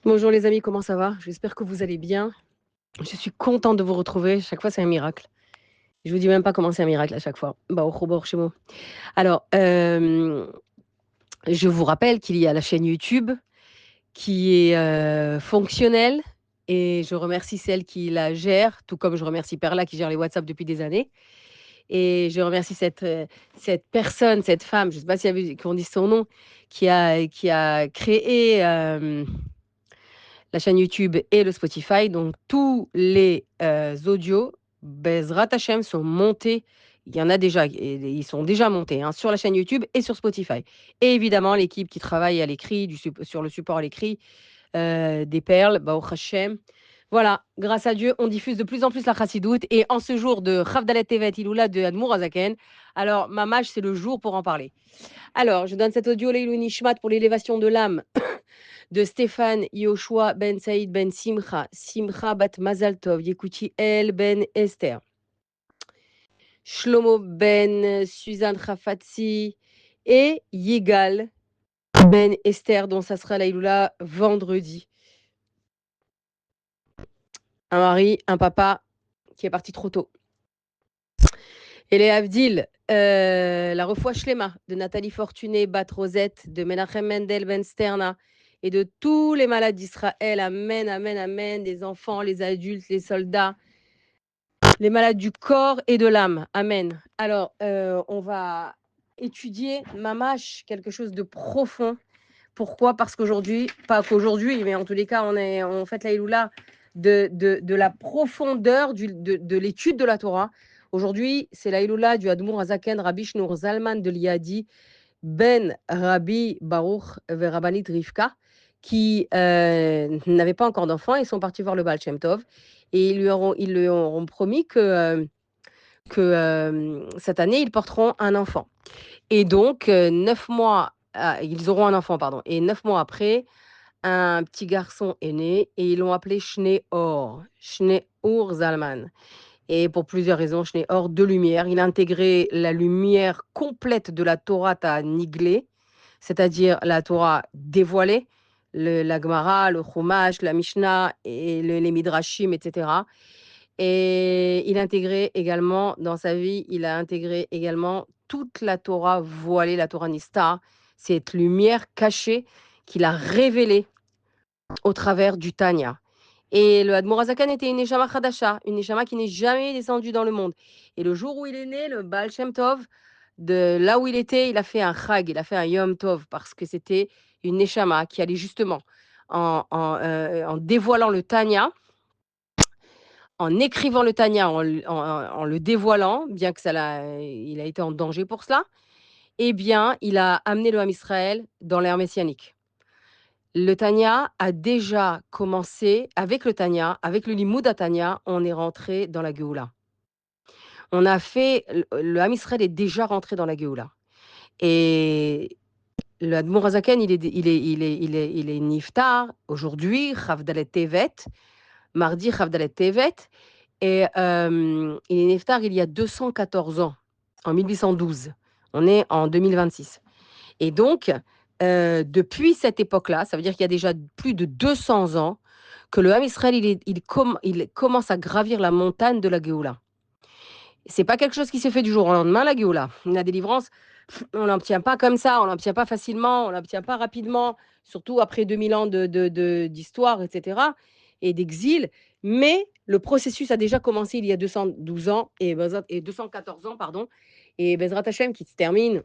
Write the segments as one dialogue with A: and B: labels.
A: Bonjour les amis, comment ça va? J'espère que vous allez bien. Je suis contente de vous retrouver. Chaque fois, c'est un miracle. Je vous dis même pas comment c'est un miracle à chaque fois. Bah, au revoir chez moi. Alors, je vous rappelle qu'il y a la chaîne YouTube qui est fonctionnelle et je remercie celle qui la gère, tout comme je remercie Perla qui gère les WhatsApp depuis des années. Et je remercie cette personne, cette femme, je ne sais pas si qu'on dit son nom, qui a créé la chaîne YouTube et le Spotify. Donc, tous les audios, Bezrat Hachem, sont montés. Il y en a déjà, ils sont déjà montés hein, sur la chaîne YouTube et sur Spotify. Et évidemment, l'équipe qui travaille à l'écrit, sur le support à l'écrit, des perles, Baruch Hashem. Voilà, grâce à Dieu, on diffuse de plus en plus la chassidoute. Et en ce jour de Chavdalet Tevet Iloula de Admour Azaken, alors, Mamash, c'est le jour pour en parler. Alors, je donne cet audio Leilou Nishmat pour l'élévation de l'âme de Stéphane Yoshua ben Saïd ben Simcha, Simcha bat Mazal Tov, El ben Esther, Shlomo ben Suzanne Khafatsi et Yigal ben Esther, dont ça sera l'Aïloula vendredi. Un mari, un papa qui est parti trop tôt. Et les Avdil, la refoua Shlema de Nathalie Fortuné, Bat Rosette, de Menachem Mendel Ben Sterna et de tous les malades d'Israël. Amen, amen, amen. Les enfants, les adultes, les soldats, les malades du corps et de l'âme. Amen. Alors, on va étudier Mamash, quelque chose de profond. Pourquoi? Parce qu'aujourd'hui, pas qu'aujourd'hui, mais en tous les cas, on fait la Iloula de la profondeur de l'étude de la Torah. Aujourd'hui, c'est la Iloula du Admour Azaken Rabbi Shneur Zalman de Liadi Ben Rabbi Baruch Verabanit Rivka, qui n'avaient pas encore d'enfants et sont partis voir le Baal Shem Tov. Et ils lui auront promis que cette année, ils porteront un enfant. Et donc, 9 mois, ils auront un enfant, pardon. Et 9 mois après, un petit garçon est né et ils l'ont appelé Shneor, Shneor Zalman. Et pour plusieurs raisons, Shneor, de lumière. Il a intégré la lumière complète de la Torah à Niglé, c'est-à-dire la Torah dévoilée, la Gemara, le Chumash, la Mishnah, et les Midrashim, etc. Et il a intégré également, dans sa vie, il a intégré également toute la Torah voilée, la Torah Nista, cette lumière cachée qu'il a révélée au travers du Tanya. Et le Admor Azakan était une Neshama Chadasha, une Neshama qui n'est jamais descendue dans le monde. Et le jour où il est né, le Baal Shem Tov, de là où il était, il a fait un Chag, il a fait un Yom Tov, parce que c'était une Neshama qui allait justement, en dévoilant le Tanya, en écrivant le Tanya, en le dévoilant, bien que il a été en danger pour cela, eh bien, il a amené le Ham Israël dans l'ère messianique. Le Tanya a déjà commencé, avec le Tanya, avec le Limoud à Tanya, on est rentré dans la Géoula. On a fait, le Ham Israël est déjà rentré dans la Géoula. Et le Admour Hazaken, il est niftar aujourd'hui, Chavdalet Tevet, mardi Chavdalet Tevet, et il est niftar il y a 214 ans, en 1812. On est en 2026. Et donc, depuis cette époque-là, ça veut dire qu'il y a déjà plus de 200 ans que le Ham Israël, il commence à gravir la montagne de la Géoula. C'est pas quelque chose qui se fait du jour au lendemain, la Géoula. La délivrance, on l'obtient pas comme ça, on l'obtient pas facilement, on l'obtient pas rapidement, surtout après 2000 ans d'histoire, etc., et d'exil. Mais le processus a déjà commencé il y a 212 ans, et 214 ans, pardon, et Bezrat Hashem qui se termine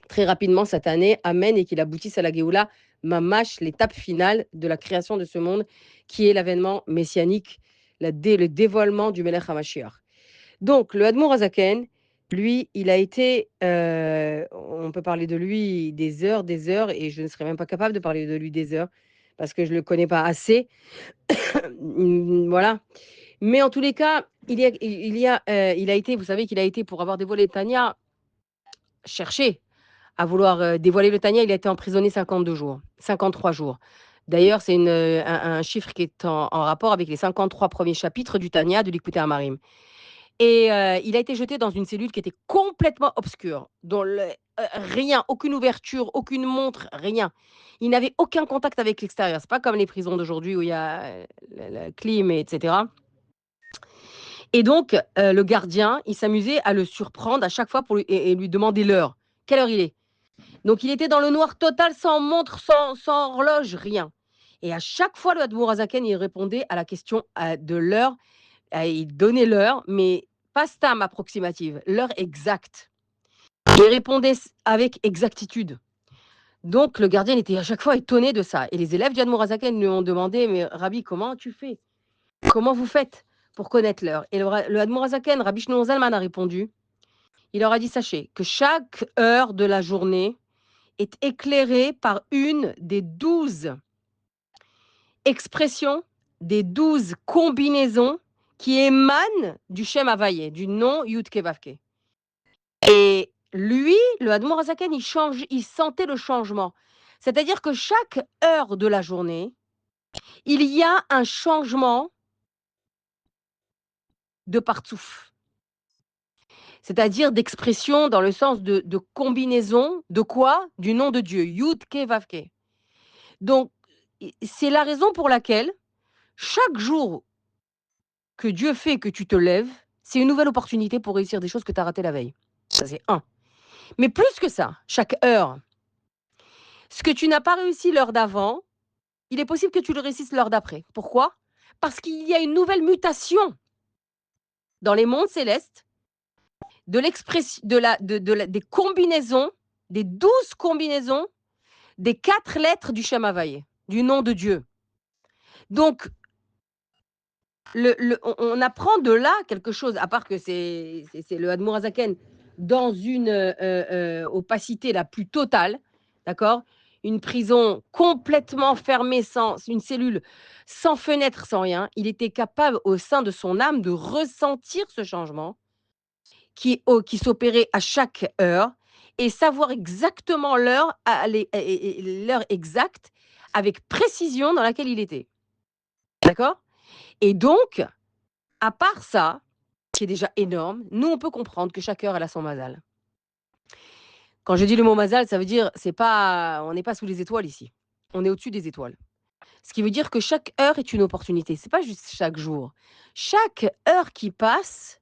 A: très rapidement cette année, amen, et qu'il aboutisse à la Géoula, Mamash, l'étape finale de la création de ce monde, qui est l'avènement messianique, le dévoilement du Melech HaMashiach. Donc, le Admour Hazaken, lui, il a été, on peut parler de lui des heures, et je ne serais même pas capable de parler de lui des heures, parce que je ne le connais pas assez. Voilà. Mais en tous les cas, il a été, vous savez qu'il a été, pour avoir dévoilé Tanya, cherché à vouloir dévoiler le Tanya, il a été emprisonné 52 jours, 53 jours. D'ailleurs, c'est un chiffre qui est en rapport avec les 53 premiers chapitres du Tanya de l'Ikouté Amarim. Et il a été jeté dans une cellule qui était complètement obscure, dont rien, aucune ouverture, aucune montre, rien. Il n'avait aucun contact avec l'extérieur. C'est pas comme les prisons d'aujourd'hui où il y a, la clim et cetera. Et donc, le gardien, il s'amusait à le surprendre à chaque fois pour lui demander l'heure. Quelle heure il est? Donc il était dans le noir total, sans montre, sans horloge, rien. Et à chaque fois, le Admour Azaken, il répondait à la question, de l'heure, il donnait l'heure, mais pas stam approximative, l'heure exacte. Il répondait avec exactitude. Donc le gardien était à chaque fois étonné de ça. Et les élèves du Admour Azaken lui ont demandé: «Mais Rabbi, comment tu fais? Comment vous faites pour connaître l'heure?» Et le Admour Azaken, Rabbi Shneor Zalman, a répondu. Il leur a dit: «Sachez que chaque heure de la journée est éclairée par une des 12 expressions, des 12 combinaisons qui émanent du Shem Havayé, du nom Yud Keh Vav Keh». Et lui, le Admour Hazaken, il sentait le changement. C'est-à-dire que chaque heure de la journée, il y a un changement de partsouf. C'est-à-dire d'expression dans le sens de combinaison de quoi? Du nom de Dieu, Yud Keh Vav Keh. Donc, c'est la raison pour laquelle chaque jour que Dieu fait que tu te lèves, c'est une nouvelle opportunité pour réussir des choses que tu as ratées la veille. Ça, c'est un. Mais plus que ça, chaque heure, ce que tu n'as pas réussi l'heure d'avant, il est possible que tu le réussisses l'heure d'après. Pourquoi? Parce qu'il y a une nouvelle mutation dans les mondes célestes de l'expression des combinaisons, des 12 combinaisons des 4 lettres du Shem Havayé, du nom de Dieu. Donc, on apprend de là quelque chose, à part que c'est le Admour Hazaken dans une opacité la plus totale, d'accord? Une prison complètement fermée, sans une cellule, sans fenêtre, sans rien. Il était capable, au sein de son âme, de ressentir ce changement qui s'opérait à chaque heure et savoir exactement l'heure, l'heure exacte, avec précision dans laquelle il était. D'accord? Et donc, à part ça, qui est déjà énorme, nous, on peut comprendre que chaque heure, elle a son mazal. Quand je dis le mot mazal, ça veut dire, on n'est pas sous les étoiles ici. On est au-dessus des étoiles. Ce qui veut dire que chaque heure est une opportunité. C'est pas juste chaque jour. Chaque heure qui passe,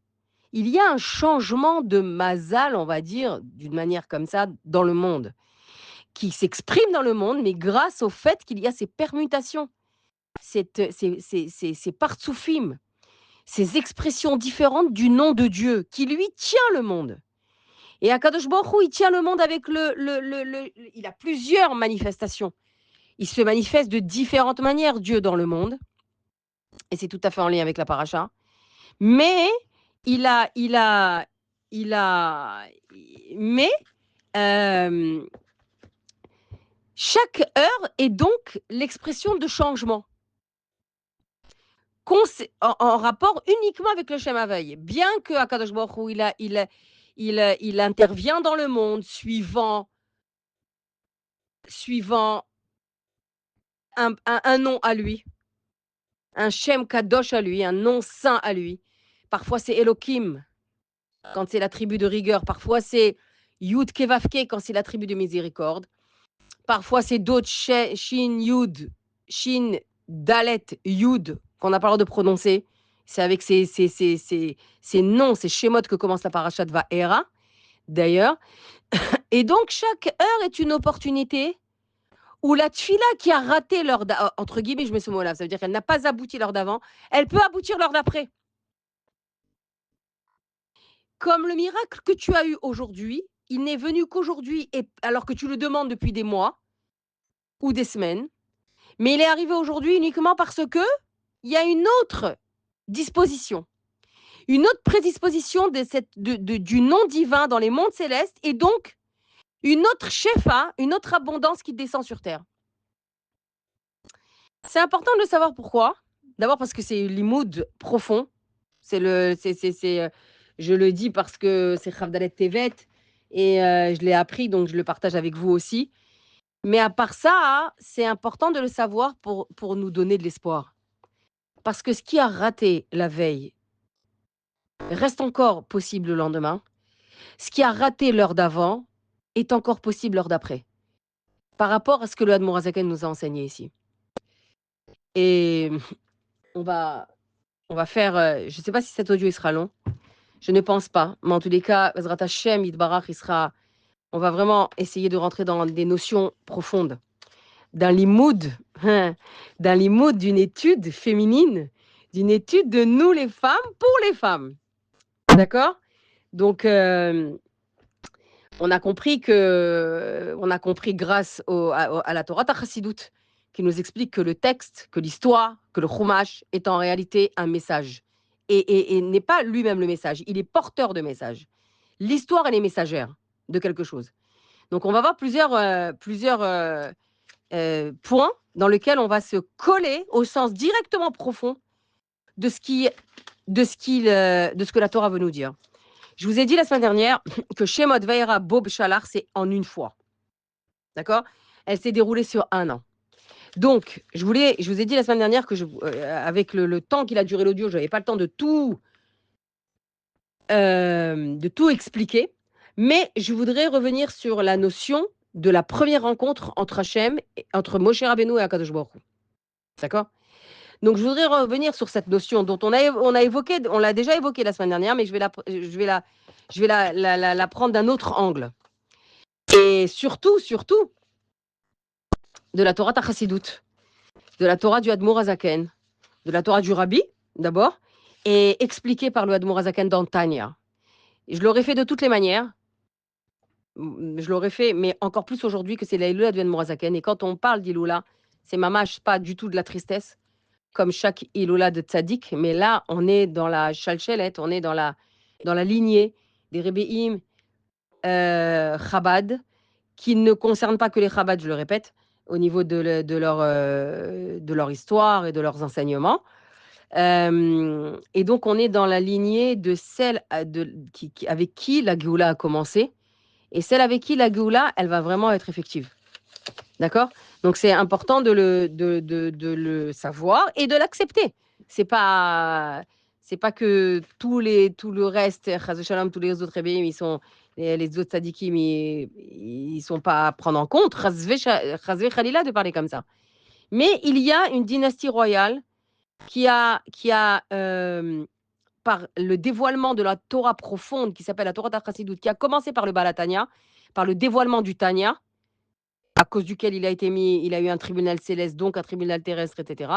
A: il y a un changement de mazal, on va dire, d'une manière comme ça, dans le monde, qui s'exprime dans le monde, mais grâce au fait qu'il y a ces permutations, ces partsoufim, ces expressions différentes du nom de Dieu, qui lui tient le monde. Et Akadosh Baruch Hu, il tient le monde avec il a plusieurs manifestations. Il se manifeste de différentes manières, Dieu, dans le monde. Et c'est tout à fait en lien avec la paracha. Mais il a, il a, il a, mais chaque heure est donc l'expression de changement en rapport uniquement avec le Shem Havayé. Bien que Akadosh Baruch Hu, il intervient dans le monde suivant un nom à lui, un Shem Kadosh à lui, un nom saint à lui. Parfois c'est Elohim quand c'est la tribu de rigueur. Parfois c'est Yud Kevavke quand c'est la tribu de miséricorde. Parfois c'est d'autres Shin Yud, Shin Dalet Yud qu'on n'a pas le droit de prononcer. C'est avec ces noms, ces schémotes que commence la parasha de Va'era, d'ailleurs. Et donc, chaque heure est une opportunité où la tfila qui a raté l'heure entre guillemets, je mets ce mot-là, ça veut dire qu'elle n'a pas abouti l'heure d'avant, elle peut aboutir l'heure d'après. Comme le miracle que tu as eu aujourd'hui, il n'est venu qu'aujourd'hui, et alors que tu le demandes depuis des mois ou des semaines, mais il est arrivé aujourd'hui uniquement parce que il y a une autre disposition, une autre prédisposition du nom divin dans les mondes célestes, et donc une autre shefa, une autre abondance qui descend sur terre. C'est important de le savoir pourquoi. D'abord parce que c'est limoud profond. Je le dis parce que c'est Chavdalet Tevet et je l'ai appris, donc je le partage avec vous aussi. Mais à part ça, c'est important de le savoir pour nous donner de l'espoir. Parce que ce qui a raté la veille reste encore possible le lendemain. Ce qui a raté l'heure d'avant est encore possible l'heure d'après, par rapport à ce que le Admour Azaken nous a enseigné ici. Et on va faire, je ne sais pas si cet audio il sera long, je ne pense pas, mais en tous les cas, Bezrat Hashem, Yitbarach, on va vraiment essayer de rentrer dans des notions profondes, d'un limoud, d'une étude féminine, d'une étude de nous les femmes pour les femmes. D'accord? Donc, on a compris grâce à la Torah Chassidut, qui nous explique que le texte, que l'histoire, que le Chumash est en réalité un message. Et n'est pas lui-même le message, il est porteur de message. L'histoire, elle est messagère de quelque chose. Donc, on va voir plusieurs points dans lesquels on va se coller au sens directement profond de ce que la Torah veut nous dire. Je vous ai dit la semaine dernière que Shemot Vaïra Bob Shalar, c'est en une fois. D'accord? Elle s'est déroulée sur 1 an. Donc, je vous ai dit la semaine dernière que avec le temps qu'il a duré l'audio, je n'avais pas le temps de tout expliquer. Mais je voudrais revenir sur la notion de la première rencontre entre Moshe Rabbeinu et Akadosh Baruch Hu. D'accord? Donc, je voudrais revenir sur cette notion dont on l'a déjà évoqué la semaine dernière, mais je vais la prendre d'un autre angle. Et surtout, de la Torah Chassidut, de la Torah du Admour Azaken, de la Torah du Rabbi, d'abord, et expliquée par le Admour Azaken dans Tanya. Et je l'aurais fait de toutes les manières. Je l'aurais fait, mais encore plus aujourd'hui que c'est la Iloula du Admour Azaken. Et quand on parle d'Iloula, c'est mamash pas du tout de la tristesse, comme chaque Iloula de Tzadik, mais là, on est dans la Shalchelet, on est dans la lignée des Rebbeim Chabad, qui ne concernent pas que les Chabad, je le répète, au niveau de leur histoire et de leurs enseignements. Et donc, on est dans la lignée de celle avec qui la Géoula a commencé, et celle avec qui la Géoula, elle va vraiment être effective. D'accord? Donc, c'est important de le savoir et de l'accepter. C'est pas que tout le reste, Chas v'Shalom, tous les autres Rebbeim, les autres tzadikim, ils sont pas à prendre en compte. Chas v'Chalila de parler comme ça. Mais il y a une dynastie royale qui a par le dévoilement de la Torah profonde, qui s'appelle la Torah Chassidut, qui a commencé par le Balatania, par le dévoilement du Tanya, à cause duquel il a eu un tribunal céleste, donc un tribunal terrestre, etc.,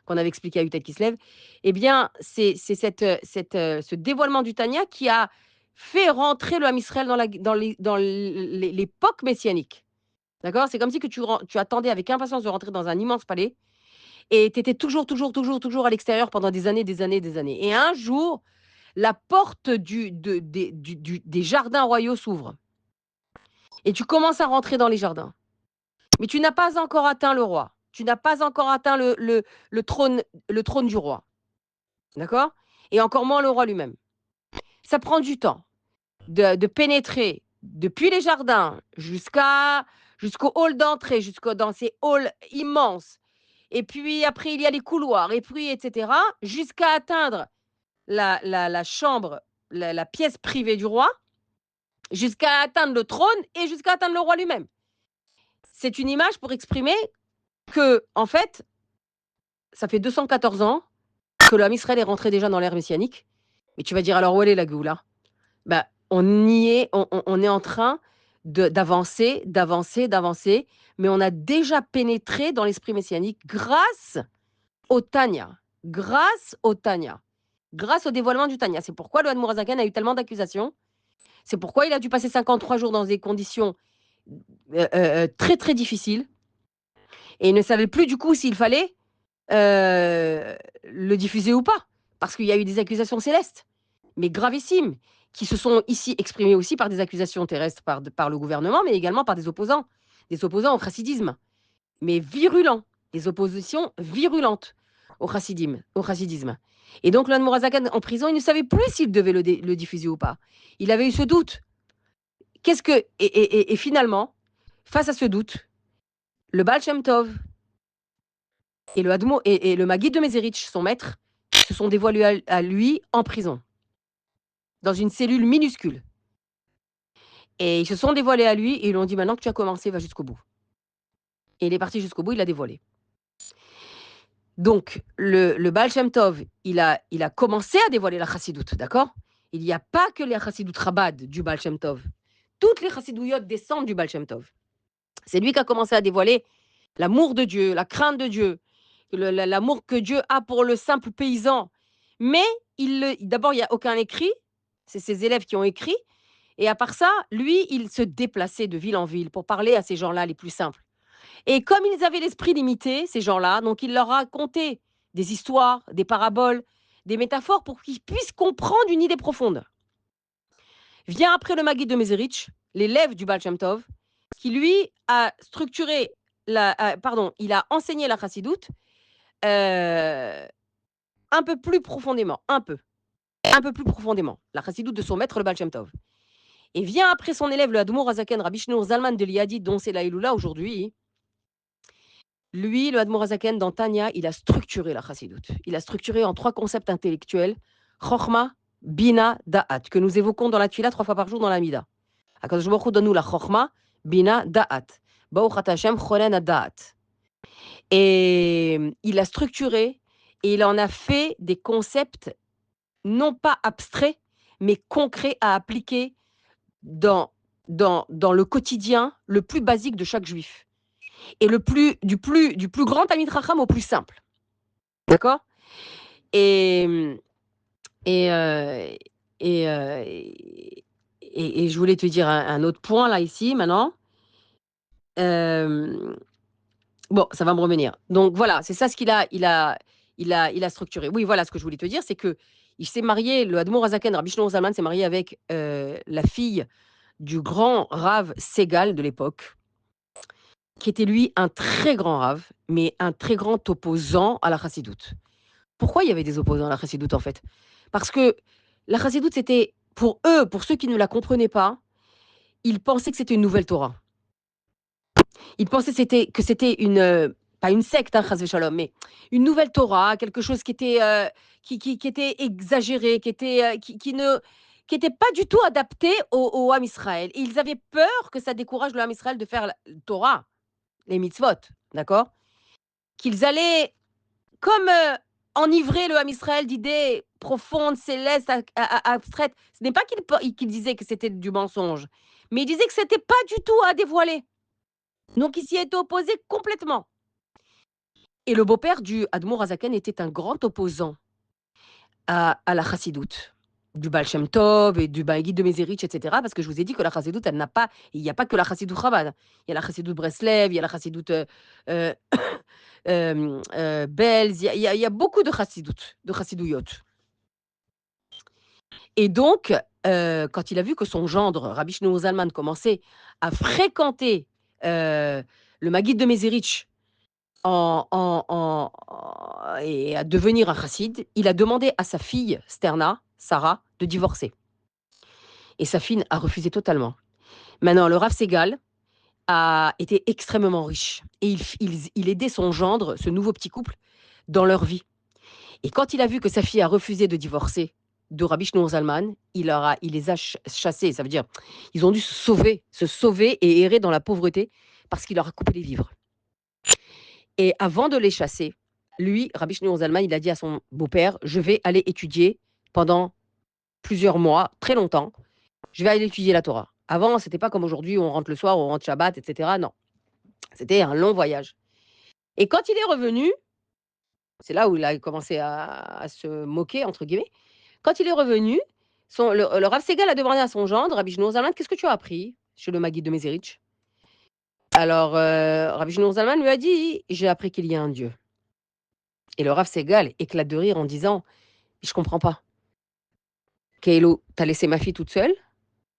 A: qu'on avait expliqué à Utet Kislev. Eh bien, c'est ce dévoilement du Tanya qui a fait rentrer le Ham Israël dans l'époque messianique. D'accord? C'est comme si que tu attendais avec impatience de rentrer dans un immense palais et tu étais toujours à l'extérieur pendant des années. Et un jour, la porte des jardins royaux s'ouvre. Et tu commences à rentrer dans les jardins. Mais tu n'as pas encore atteint le roi. Tu n'as pas encore atteint le trône du roi. D'accord? Et encore moins le roi lui-même. Ça prend du temps de pénétrer depuis les jardins jusqu'au hall d'entrée, dans ces halls immenses. Et puis après, il y a les couloirs, et puis, etc., jusqu'à atteindre la chambre, la pièce privée du roi, jusqu'à atteindre le trône et jusqu'à atteindre le roi lui-même. C'est une image pour exprimer que, en fait, ça fait 214 ans que le Ham Israël est rentré déjà dans l'ère messianique. Mais tu vas dire, alors où elle est la Géoula? Bah, on y est, on est en train d'avancer, mais on a déjà pénétré dans l'esprit messianique grâce au Tanya, grâce au dévoilement du Tanya. C'est pourquoi le Admour Azaken a eu tellement d'accusations. C'est pourquoi il a dû passer 53 jours dans des conditions très, très difficiles. Et il ne savait plus du coup s'il fallait le diffuser ou pas. Parce qu'il y a eu des accusations célestes, mais gravissimes, qui se sont ici exprimées aussi par des accusations terrestres par le gouvernement, mais également par des opposants au chassidisme, mais virulents, des oppositions virulentes au chassidisme. Et donc, l'Admour Azaken, en prison, il ne savait plus s'il devait le diffuser ou pas. Il avait eu ce doute. Et finalement, face à ce doute, le Baal Shem Tov et le Maguid de Mézérich, son maître, se sont dévoilés à lui en prison, dans une cellule minuscule. Et ils se sont dévoilés à lui et ils lui ont dit: «Maintenant que tu as commencé, va jusqu'au bout». Et il est parti jusqu'au bout, il a dévoilé. Donc le Baal Shem Tov, il a commencé à dévoiler la chassidoute, d'accord? Il n'y a pas que les chassidoutes Chabad du Baal Shem Tov. Toutes les chassidouillottes descendent du Baal Shem Tov. C'est lui qui a commencé à dévoiler l'amour de Dieu, la crainte de Dieu, l'amour que Dieu a pour le simple paysan. Mais d'abord, il n'y a aucun écrit, c'est ses élèves qui ont écrit, et à part ça, lui, il se déplaçait de ville en ville pour parler à ces gens-là les plus simples. Et comme ils avaient l'esprit limité, ces gens-là, donc il leur racontait des histoires, des paraboles, des métaphores pour qu'ils puissent comprendre une idée profonde. Vient après le Maguid de Mezerich, l'élève du Baal Shem Tov, qui lui a structuré, il a enseigné la chassidoute un peu plus profondément, un peu plus profondément, la chassidoute de son maître, le Baal Shem Tov. Et vient après son élève, le Admour Hazaken, Rabbi Shneur Zalman de Liadi, dont c'est la Iloula aujourd'hui. Lui, le Admour Hazaken, dans Tanya, il a structuré la chassidoute. Il a structuré en 3 concepts intellectuels, Chochma, Bina, Da'at, que nous évoquons dans la Tfila 3 fois par jour dans la Mida. Akadosh Baruch Hu donne-nous la Chochma, Bina, Da'at. Baruch Ata Hashem, Cholen Da'at. Et il a structuré et il en a fait des concepts non pas abstraits, mais concrets à appliquer dans le quotidien le plus basique de chaque juif. Et du plus grand Talmid Chacham au plus simple. D'accord? Et, et, euh, et, euh, et je voulais te dire un autre point là, ici, maintenant. Bon, ça va me revenir. Donc voilà, c'est ça ce qu'il a structuré. Oui, voilà ce que je voulais te dire, c'est que il s'est marié, le Admour Hazaken, Rabbi Shlomo Zalman s'est marié avec la fille du grand Rav Segal de l'époque, qui était lui un très grand Rav, mais un très grand opposant à la chassidoute. Pourquoi il y avait des opposants à la chassidoute en fait? Parce que la chassidoute, c'était pour eux, pour ceux qui ne la comprenaient pas, ils pensaient que c'était une nouvelle Torah. Ils pensaient que c'était une, pas une secte, hein, chas shalom, mais une nouvelle Torah, quelque chose qui était exagéré, qui était pas du tout adapté au Ham Israël. Et ils avaient peur que ça décourage le Ham Israël de faire la Torah, les mitzvot, d'accord? Qu'ils allaient, comme enivrer le Ham Israël d'idées profondes, célestes, abstraites. Ce n'est pas qu'ils disaient que c'était du mensonge, mais ils disaient que c'était pas du tout à dévoiler. Donc, il s'y était opposé complètement. Et le beau-père du Admour Hazaken était un grand opposant à la chassidoute, du Baal Shem Tov et du Baïgid de Mezerich, etc. Parce que je vous ai dit que la chassidoute, elle n'a pas, il n'y a pas que la chassidoute Chabad. Il y a la chassidoute Breslev, il y a la chassidoute euh, Belz, il y a beaucoup de chassidouillots. Et donc, quand il a vu que son gendre, Rabbi Shlomo Zalman, commençait à fréquenter le Maguid de Mezerich, et à devenir un chassid, il a demandé à sa fille, Sterna, Sarah, de divorcer. Et sa fille a refusé totalement. Maintenant, le Rav Segal a été extrêmement riche. Et il aidait son gendre, ce nouveau petit couple, dans leur vie. Et quand il a vu que sa fille a refusé de divorcer de Rabbi Shlomo Zalman, il les a chassés. Ça veut dire, ils ont dû se sauver et errer dans la pauvreté parce qu'il leur a coupé les vivres. Et avant de les chasser, lui, Rabbi Shlomo Zalman, il a dit à son beau-père, je vais aller étudier pendant plusieurs mois, très longtemps, je vais aller étudier la Torah. Avant, c'était pas comme aujourd'hui, on rentre le soir, on rentre Shabbat, etc. Non, c'était un long voyage. Et quand il est revenu, c'est là où il a commencé à se moquer, entre guillemets. Quand il est revenu, le Rav Segal a demandé à son gendre, Rabbi Shlomo Zalman, qu'est-ce que tu as appris chez le Maguid de Mezerich? Alors, Rabbi Shlomo Zalman lui a dit, j'ai appris qu'il y a un Dieu. Et le Rav Segal éclate de rire en disant, je comprends pas. Keilo, t'as laissé ma fille toute seule,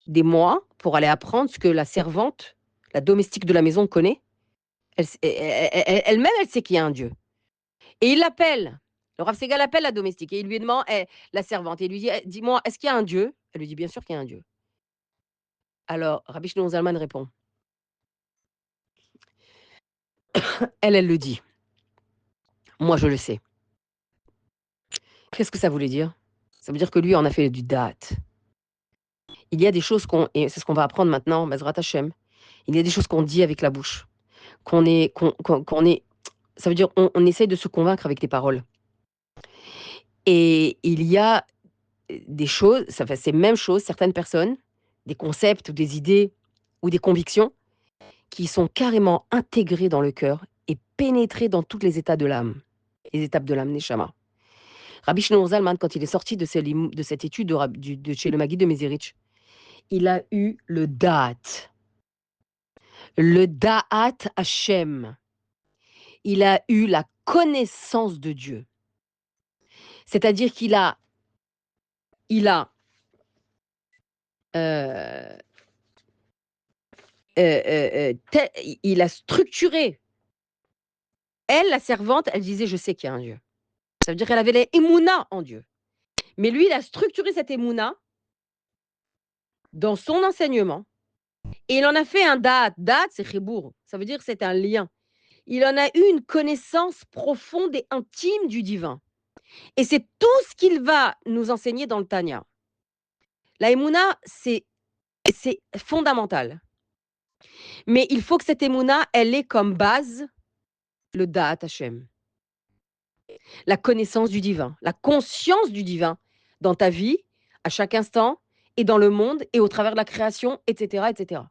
A: des mois, pour aller apprendre ce que la servante, la domestique de la maison connaît. Elle-même, elle sait qu'il y a un Dieu. Et il l'appelle. Le Rav Segal appelle la domestique et il lui demande, la servante, et il lui dit, dis-moi, est-ce qu'il y a un Dieu? Elle lui dit, bien sûr qu'il y a un Dieu. Alors, Rabbi Shlomo Zalman répond. Elle le dit. Moi, je le sais. Qu'est-ce que ça voulait dire? Ça veut dire que lui en a fait du date. Il y a des choses et c'est ce qu'on va apprendre maintenant, Bezrat Hashem, il y a des choses qu'on dit avec la bouche, qu'on est ça veut dire on essaye de se convaincre avec des paroles et il y a des choses, ça fait ces mêmes choses, certaines personnes, des concepts ou des idées ou des convictions qui sont carrément intégrées dans le cœur et pénétrées dans tous les états de l'âme, les étapes de l'âme Neshama. Rabbi Shlomo Zalman, quand il est sorti de cette étude de chez le Maguide de Mezerich, il a eu le Da'at Hashem. Il a eu la connaissance de Dieu. C'est-à-dire qu'il a il a il a structuré. Elle, la servante, elle disait: «Je sais qu'il y a un Dieu». Ça veut dire qu'elle avait les émouna en Dieu. Mais lui, il a structuré cette émouna dans son enseignement et il en a fait un da'at. Da'at, c'est chibour, ça veut dire c'est un lien. Il en a eu une connaissance profonde et intime du divin et c'est tout ce qu'il va nous enseigner dans le Tanya. La émouna, c'est fondamental. Mais il faut que cette émouna, elle ait comme base le Da'at Hashem. La connaissance du divin, la conscience du divin dans ta vie, à chaque instant, et dans le monde, et au travers de la création, etc. etc.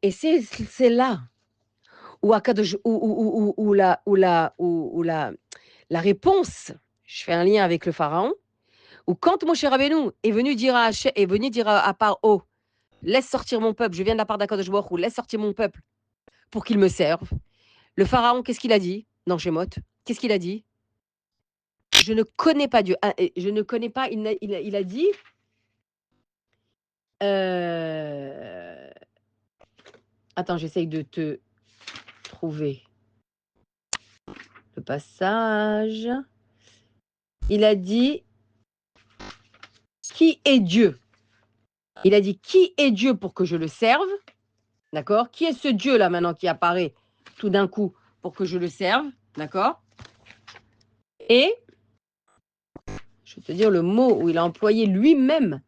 A: Et c'est là où, la réponse, je fais un lien avec le pharaon, où quand Moshe Rabbeinu est venu dire à Paro, laisse sortir mon peuple, je viens de la part d'Akadosh Baruch Hu, laisse sortir mon peuple pour qu'il me serve. Le pharaon, qu'est-ce qu'il a dit dans Shemot? Qu'est-ce qu'il a dit? Je ne connais pas Dieu. Je ne connais pas, il a dit, attends, j'essaye de te trouver le passage. Il a dit, qui est Dieu? Il a dit, qui est Dieu pour que je le serve? D'accord? Qui est ce Dieu-là maintenant qui apparaît tout d'un coup pour que je le serve? D'accord? Et, je vais te dire le mot où il a employé lui-même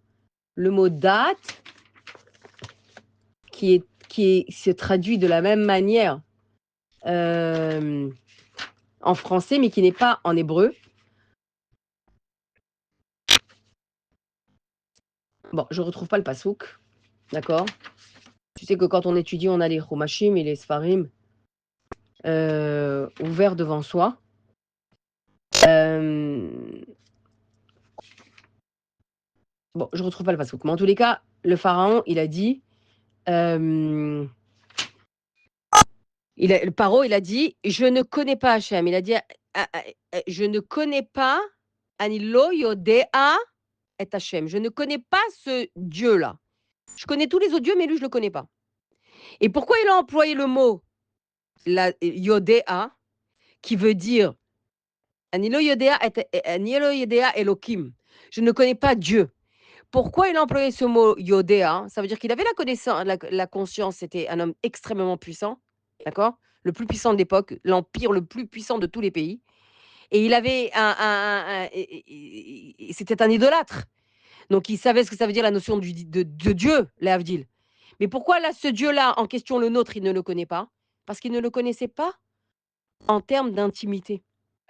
A: le mot date, qui se traduit de la même manière en français, mais qui n'est pas en hébreu. Bon, je ne retrouve pas le pasouk, d'accord? Tu sais que quand on étudie, on a les chumashim et les sfarim ouverts devant soi. Bon, je ne retrouve pas le pasouk, mais en tous les cas, le pharaon, il a dit, le paro, il a dit, je ne connais pas Hachem. Il a dit, je ne connais pas Anilo Yodea et Hachem. Je ne connais pas ce Dieu-là. Je connais tous les autres dieux, mais lui, je ne le connais pas. Et pourquoi il a employé le mot Yodea, qui veut dire Anilo Yodea Elohim. Je ne connais pas Dieu. Pourquoi il a employé ce mot Yodea? Ça veut dire qu'il avait la connaissance, la conscience, c'était un homme extrêmement puissant, d'accord? Le plus puissant de l'époque, l'empire le plus puissant de tous les pays. Et il avait c'était un idolâtre. Donc il savait ce que ça veut dire la notion de Dieu, l'Avdil. Mais pourquoi là, ce Dieu-là, en question le nôtre, il ne le connaît pas? Parce qu'il ne le connaissait pas en termes d'intimité.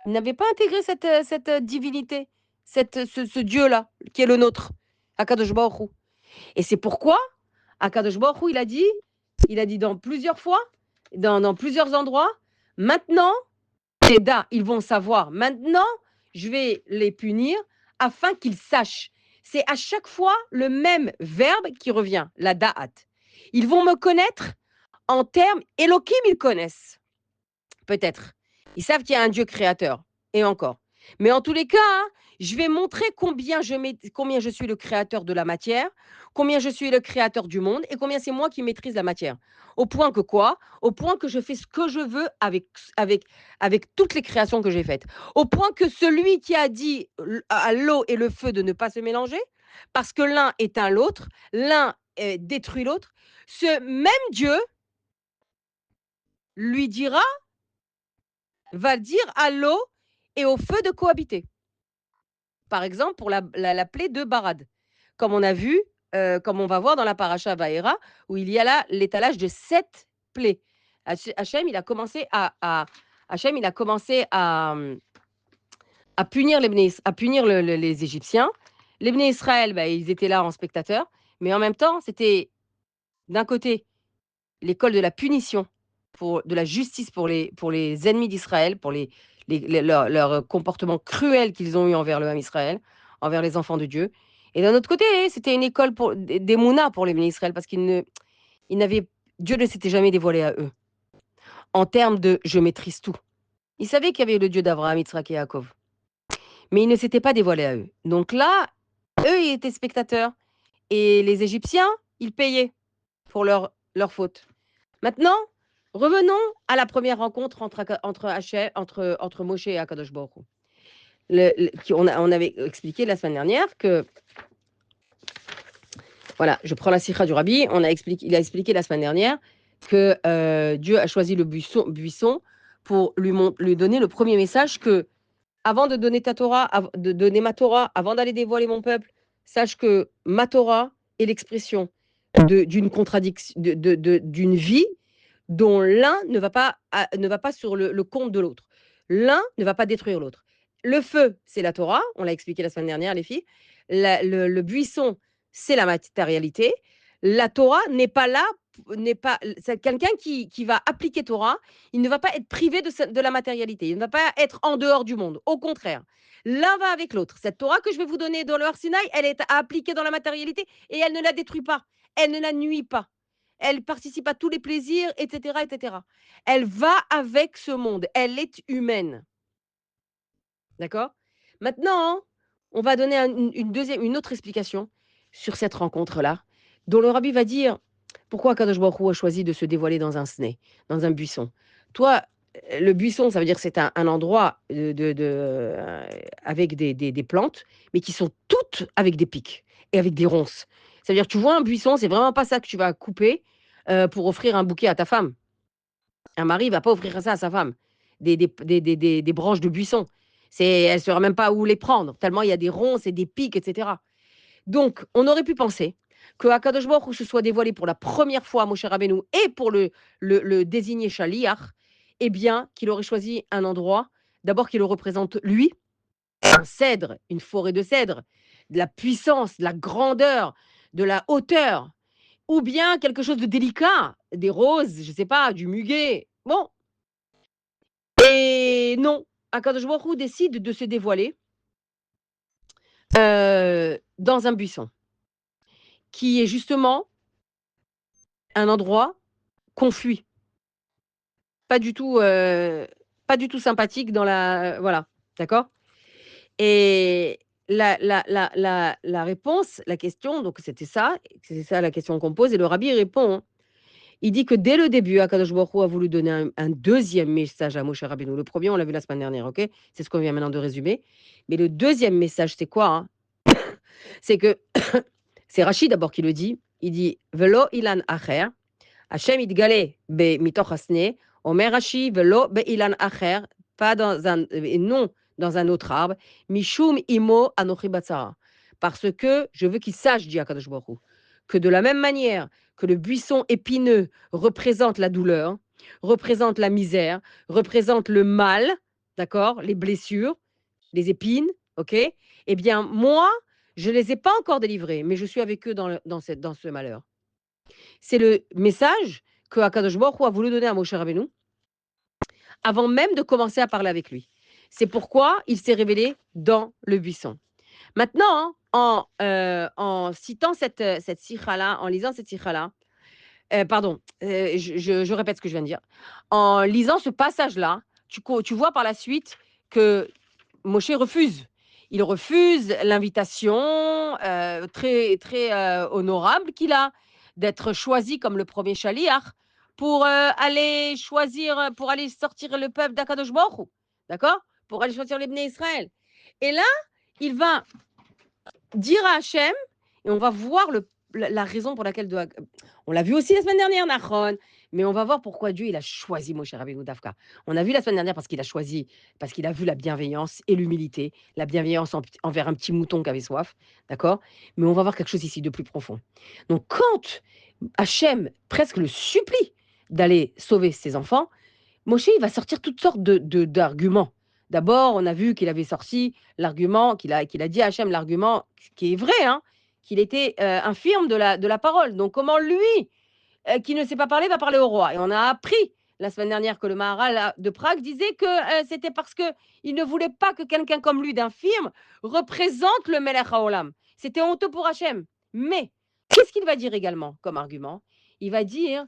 A: Il n'avait pas intégré cette divinité, ce Dieu-là, qui est le nôtre, Akadosh Baruch Hu. Et c'est pourquoi Akadosh Baruch Hu, il a dit dans plusieurs fois, dans plusieurs endroits, maintenant, ils vont savoir. Maintenant, je vais les punir afin qu'ils sachent. C'est à chaque fois le même verbe qui revient, la da'at. Ils vont me connaître en termes, Elohim, ils connaissent. Peut-être. Ils savent qu'il y a un Dieu créateur. Et encore. Mais en tous les cas, je vais montrer combien je suis le créateur de la matière, combien je suis le créateur du monde et combien c'est moi qui maîtrise la matière. Au point que quoi? Au point que je fais ce que je veux avec toutes les créations que j'ai faites. Au point que celui qui a dit à l'eau et le feu de ne pas se mélanger, parce que l'un éteint l'autre, l'un détruit l'autre, ce même Dieu lui dira, va dire à l'eau et au feu de cohabiter. Par exemple, pour la plaie de Barad. comme on a vu, comme on va voir dans la paracha Vaera, où il y a là l'étalage de 7 plaies. Hachem, il a commencé Hachem, il a commencé à punir à punir les Égyptiens. Les Bnei Israël, bah, ils étaient là en spectateur, mais en même temps, c'était d'un côté l'école de la punition, de la justice pour les ennemis d'Israël, pour leur comportement cruel qu'ils ont eu envers le Ham Israël, envers les enfants de Dieu. Et d'un autre côté, c'était une école des Mouna pour les Bnei Israël, parce ils n'avaient, Dieu ne s'était jamais dévoilé à eux en termes de je maîtrise tout. Ils savaient qu'il y avait le Dieu d'Abraham, Yitzhak et Yaakov, mais il ne s'était pas dévoilé à eux. Donc là, eux, ils étaient spectateurs. Et les Égyptiens, ils payaient pour leur faute. Maintenant, revenons à la première rencontre entre Moshe et Akadosh Baruch Hu. On avait expliqué la semaine dernière que, voilà, je prends la sikha du rabbi, il a expliqué la semaine dernière que Dieu a choisi le buisson pour lui donner le premier message que, avant de donner de donner ma Torah, avant d'aller dévoiler mon peuple, sache que ma Torah est l'expression d'une contradiction, d'une vie dont l'un ne va pas sur le compte de l'autre. L'un ne va pas détruire l'autre. Le feu, c'est la Torah, on l'a expliqué la semaine dernière, les filles. Le buisson, c'est la matérialité. La Torah n'est pas là, c'est quelqu'un qui va appliquer Torah, il ne va pas être privé de la matérialité, il ne va pas être en dehors du monde. Au contraire, l'un va avec l'autre. Cette Torah que je vais vous donner dans le Har Sinaï, elle est appliquée dans la matérialité et elle ne la détruit pas, elle ne la nuit pas. Elle participe à tous les plaisirs, etc., etc. Elle va avec ce monde. Elle est humaine. D'accord? Maintenant, on va donner une autre explication sur cette rencontre-là, dont le rabbi va dire pourquoi Kadosh Baruch Hu a choisi de se dévoiler dans un sneh, dans un buisson. Toi, le buisson, ça veut dire que c'est un endroit avec des plantes, mais qui sont toutes avec des pics et avec des ronces. Ça veut dire que tu vois un buisson, c'est vraiment pas ça que tu vas couper pour offrir un bouquet à ta femme. Un mari ne va pas offrir ça à sa femme, des branches de buisson. Elle ne saura même pas où les prendre, tellement il y a des ronces et des pics, etc. Donc, on aurait pu penser que Akadosh Baruch Hu se soit dévoilé pour la première fois à Moshe Rabbeinu et pour le désigner Shaliach, eh bien, qu'il aurait choisi un endroit, d'abord qui le représente lui, un cèdre, une forêt de cèdre, de la puissance, de la grandeur, de la hauteur, ou bien quelque chose de délicat, des roses, je ne sais pas, du muguet. Bon. Et non, Akadosh Baruch Hu décide de se dévoiler dans un buisson, qui est justement un endroit qu'on fuit. Pas du tout, pas du tout sympathique dans la, voilà, d'accord? Et la réponse, la question, donc c'était ça, c'est ça la question qu'on pose et le rabbi répond, hein. Il dit que dès le début, Akadosh Baruch Hu a voulu donner un deuxième message à Moshe Rabbeinu. Le premier, on l'a vu la semaine dernière, OK? C'est ce qu'on vient maintenant de résumer. Mais le deuxième message, c'est quoi, hein? C'est que c'est Rachid d'abord qui le dit. Il dit Velo ilan acher, Hachem itgale be mitoch hasne, Omer Rashi velo be ilan acher, pas dans un et non dans un autre arbre, mishum imo anochi batzara. Parce que je veux qu'il sache, dit Akadosh Baruch Hu, que de la même manière que le buisson épineux représente la douleur, représente la misère, représente le mal, d'accord, les blessures, les épines, ok. Eh bien moi, je ne les ai pas encore délivrés, mais je suis avec eux dans ce malheur. C'est le message que Akadosh Baruch Hu a voulu donner à Moshe Rabbeinu avant même de commencer à parler avec lui. C'est pourquoi il s'est révélé dans le buisson. Maintenant, en citant cette sikha-là, en lisant cette sikha-là, pardon, je répète ce que je viens de dire. En lisant ce passage-là, tu vois par la suite que Moshe refuse. Il refuse l'invitation très, très honorable qu'il a d'être choisi comme le premier chaliach pour aller choisir, pour aller sortir le peuple d'Akadosh Baruch Hu, d'accord? Pour aller choisir les Bnei Israël. Et là, il va dire à Hachem, et on va voir la raison pour laquelle on l'a vu aussi la semaine dernière, Nachon, Mais on va voir pourquoi Dieu, il a choisi Moshe Rabbeinu Dafka. On a vu la semaine dernière parce qu'il a choisi, parce qu'il a vu la bienveillance et l'humilité, la bienveillance envers un petit mouton qui avait soif, d'accord? Mais on va voir quelque chose ici de plus profond. Donc quand Hachem presque le supplie d'aller sauver ses enfants, Moshe, il va sortir toutes sortes d'arguments. D'abord, on a vu qu'il avait sorti l'argument, qu'il a dit à Hachem l'argument qui est vrai, hein, qu'il était infirme de la parole. Donc comment lui, qui ne sait pas parler, va parler au roi? Et on a appris la semaine dernière que le Maharal de Prague disait que c'était parce qu'il ne voulait pas que quelqu'un comme lui, d'infirme, représente le Melech Haolam. C'était honteux pour Hachem. Mais qu'est-ce qu'il va dire également comme argument? Il va dire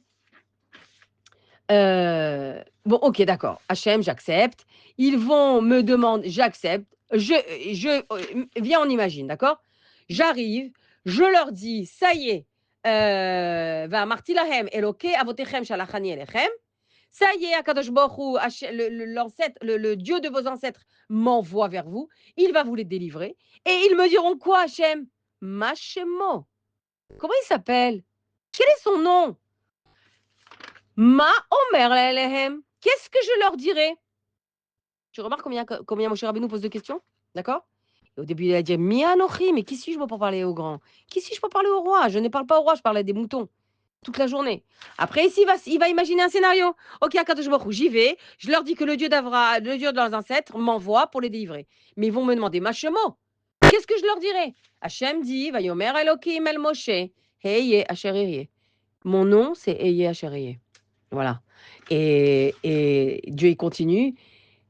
A: bon, OK, d'accord. Hachem, j'accepte. Ils vont me demander, j'accepte. Viens, on imagine, d'accord? J'arrive, je leur dis, ça y est, ואמרתי להם, אלוקי אבותיכם שלחני אליכם. Ça y est, Akadosh Baruch Hu, l'ancêtre, le Dieu de vos ancêtres m'envoie vers vous. Il va vous les délivrer. Et ils me diront quoi, Hachem? Mashemo. Comment il s'appelle? Quel est son nom? Ma Omer Lehem. Qu'est-ce que je leur dirai? Tu remarques combien Moshe Rabbeinu pose de questions? D'accord? Et au début, il a dit Mi Anochi, mais qui suis-je moi pour parler au grand? Qui suis-je pour parler au roi? Je ne parle pas au roi, je parle à des moutons toute la journée. Après, ici, il va imaginer un scénario. Ok, Akadosh Baruch Hu, j'y vais, je leur dis que le Dieu le Dieu de leurs ancêtres, m'envoie pour les délivrer. Mais ils vont me demander Machemo. Qu'est-ce que je leur dirai? Hachem dit Vayomer Elohim El Moshe, Heye Asher. Mon nom, c'est Eye Asher. Voilà. Et Dieu, il continue.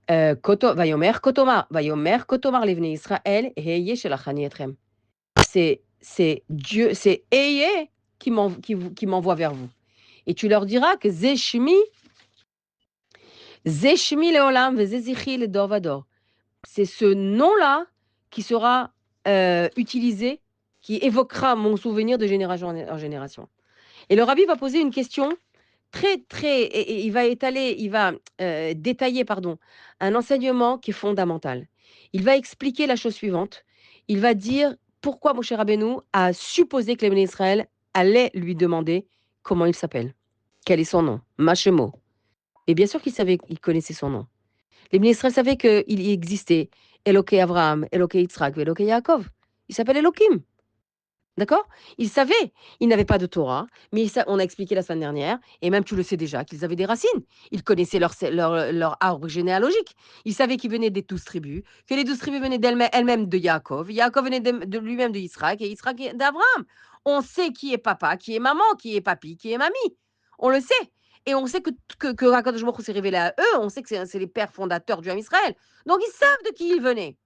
A: Vayomer Kotomar Levne Israël, Heye Shelachani Etrem. C'est Dieu, c'est Eye qui m'envoie vers vous. Et tu leur diras que Zeshmi Leolam, Vezezichi le Dorvador. C'est ce nom-là qui sera utilisé, qui évoquera mon souvenir de génération en génération. Et le rabbi va poser une question et il va détailler, pardon, un enseignement qui est fondamental. Il va expliquer la chose suivante. Il va dire pourquoi Moshe Rabbeinu a supposé que les béné Israël allaient lui demander comment il s'appelle, quel est son nom, Mashemo. Et bien sûr qu'il connaissait son nom. Les béné Israël savaient qu'il existait Elokei Abraham, Elokei Yitzhak, Elokei Yaakov. Il s'appelle Elohim. D'accord? Ils savaient, ils n'avaient pas de Torah, mais on a expliqué la semaine dernière, et même tu le sais déjà, qu'ils avaient des racines. Ils connaissaient leur arbre généalogique. Ils savaient qu'ils venaient des 12 tribus, que les 12 tribus venaient elles-mêmes de Yaakov. Yaakov venait de lui-même de Yitzhak, et Yitzhak d'Abraham. On sait qui est papa, qui est maman, qui est papi, qui est mamie. On le sait. Et on sait que Hakadosh Baruch Hu s'est révélé à eux, on sait que c'est les pères fondateurs du Ham Israël. Donc ils savent de qui ils venaient.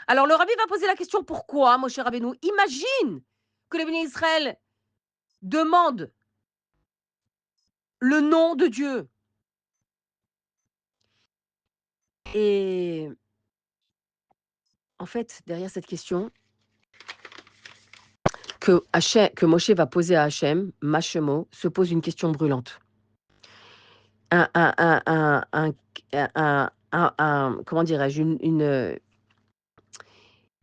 A: Alors le rabbi va poser la question pourquoi, Moshe Rabbeinu? Imagine que les béné Israël demandent le nom de Dieu. Et en fait, derrière cette question que Moshe va poser à Hachem, Mashemo, se pose une question brûlante. Comment dirais-je,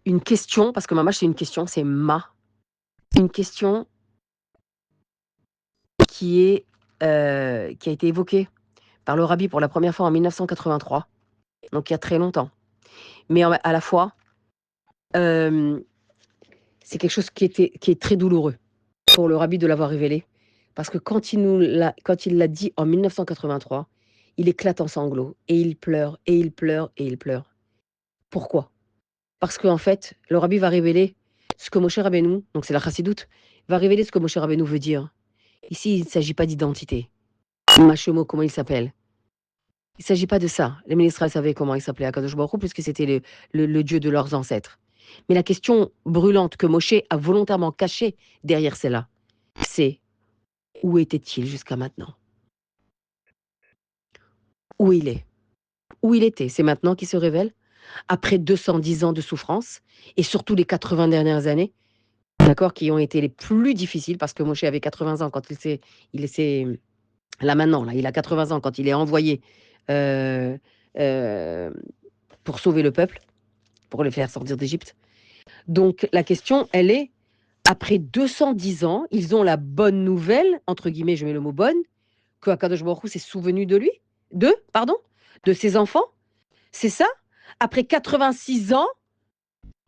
A: une question, parce que Mamash c'est une question, c'est une question qui a été évoquée par le rabbi pour la première fois en 1983, donc il y a très longtemps. Mais à la fois, c'est quelque chose qui est très douloureux pour le rabbi de l'avoir révélé. Parce que quand il l'a dit en 1983, il éclate en sanglots et il pleure, et il pleure, et il pleure. Pourquoi? Parce qu'en fait, le rabbi va révéler ce que Moshe Rabbeinu, donc c'est la chassidoute, va révéler ce que Moshe Rabbeinu veut dire. Ici, il ne s'agit pas d'identité. Machemo, comment il s'appelle? Il ne s'agit pas de ça. Les ministres savaient comment il s'appelait Akadosh Baruch Hu, puisque c'était le Dieu de leurs ancêtres. Mais la question brûlante que Moshe a volontairement cachée derrière celle-là, c'est où était-il jusqu'à maintenant? Où il est? Où il était? C'est maintenant qu'il se révèle? Après 210 ans de souffrance, et surtout les 80 dernières années, d'accord, qui ont été les plus difficiles, parce que Moshe avait 80 ans quand là maintenant, là, il a 80 ans quand il est envoyé euh, euh, pour sauver le peuple, pour le faire sortir d'Égypte. Donc la question, elle est, Après 210 ans, ils ont la bonne nouvelle, entre guillemets, je mets le mot bonne, que Akadosh Baruch Hu s'est souvenu de ses enfants. C'est ça? Après 86 ans,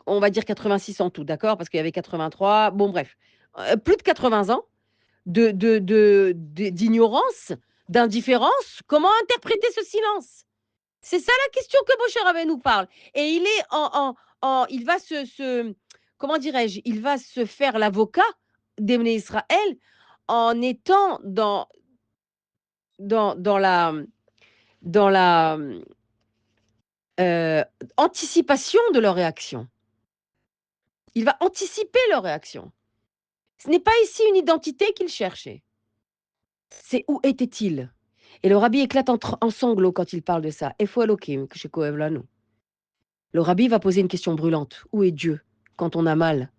A: on va dire 86 en tout, d'accord? Parce qu'il y avait 83, bon bref, plus de 80 ans d'ignorance, d'indifférence. Comment interpréter ce silence? C'est ça la question que Moshe Rabbeinu nous parle. Et il est il va comment dirais-je, il va se faire l'avocat d'Emné Israël en étant dans la euh, anticipation de leur réaction. Il va anticiper leur réaction. Ce n'est pas ici une identité qu'il cherchait. C'est où était-il? Et le rabbi éclate en sanglots quand il parle de ça. Efo Elohim, que chez Kohev Lanu. Le rabbi va poser une question brûlante. Où est Dieu quand on a mal?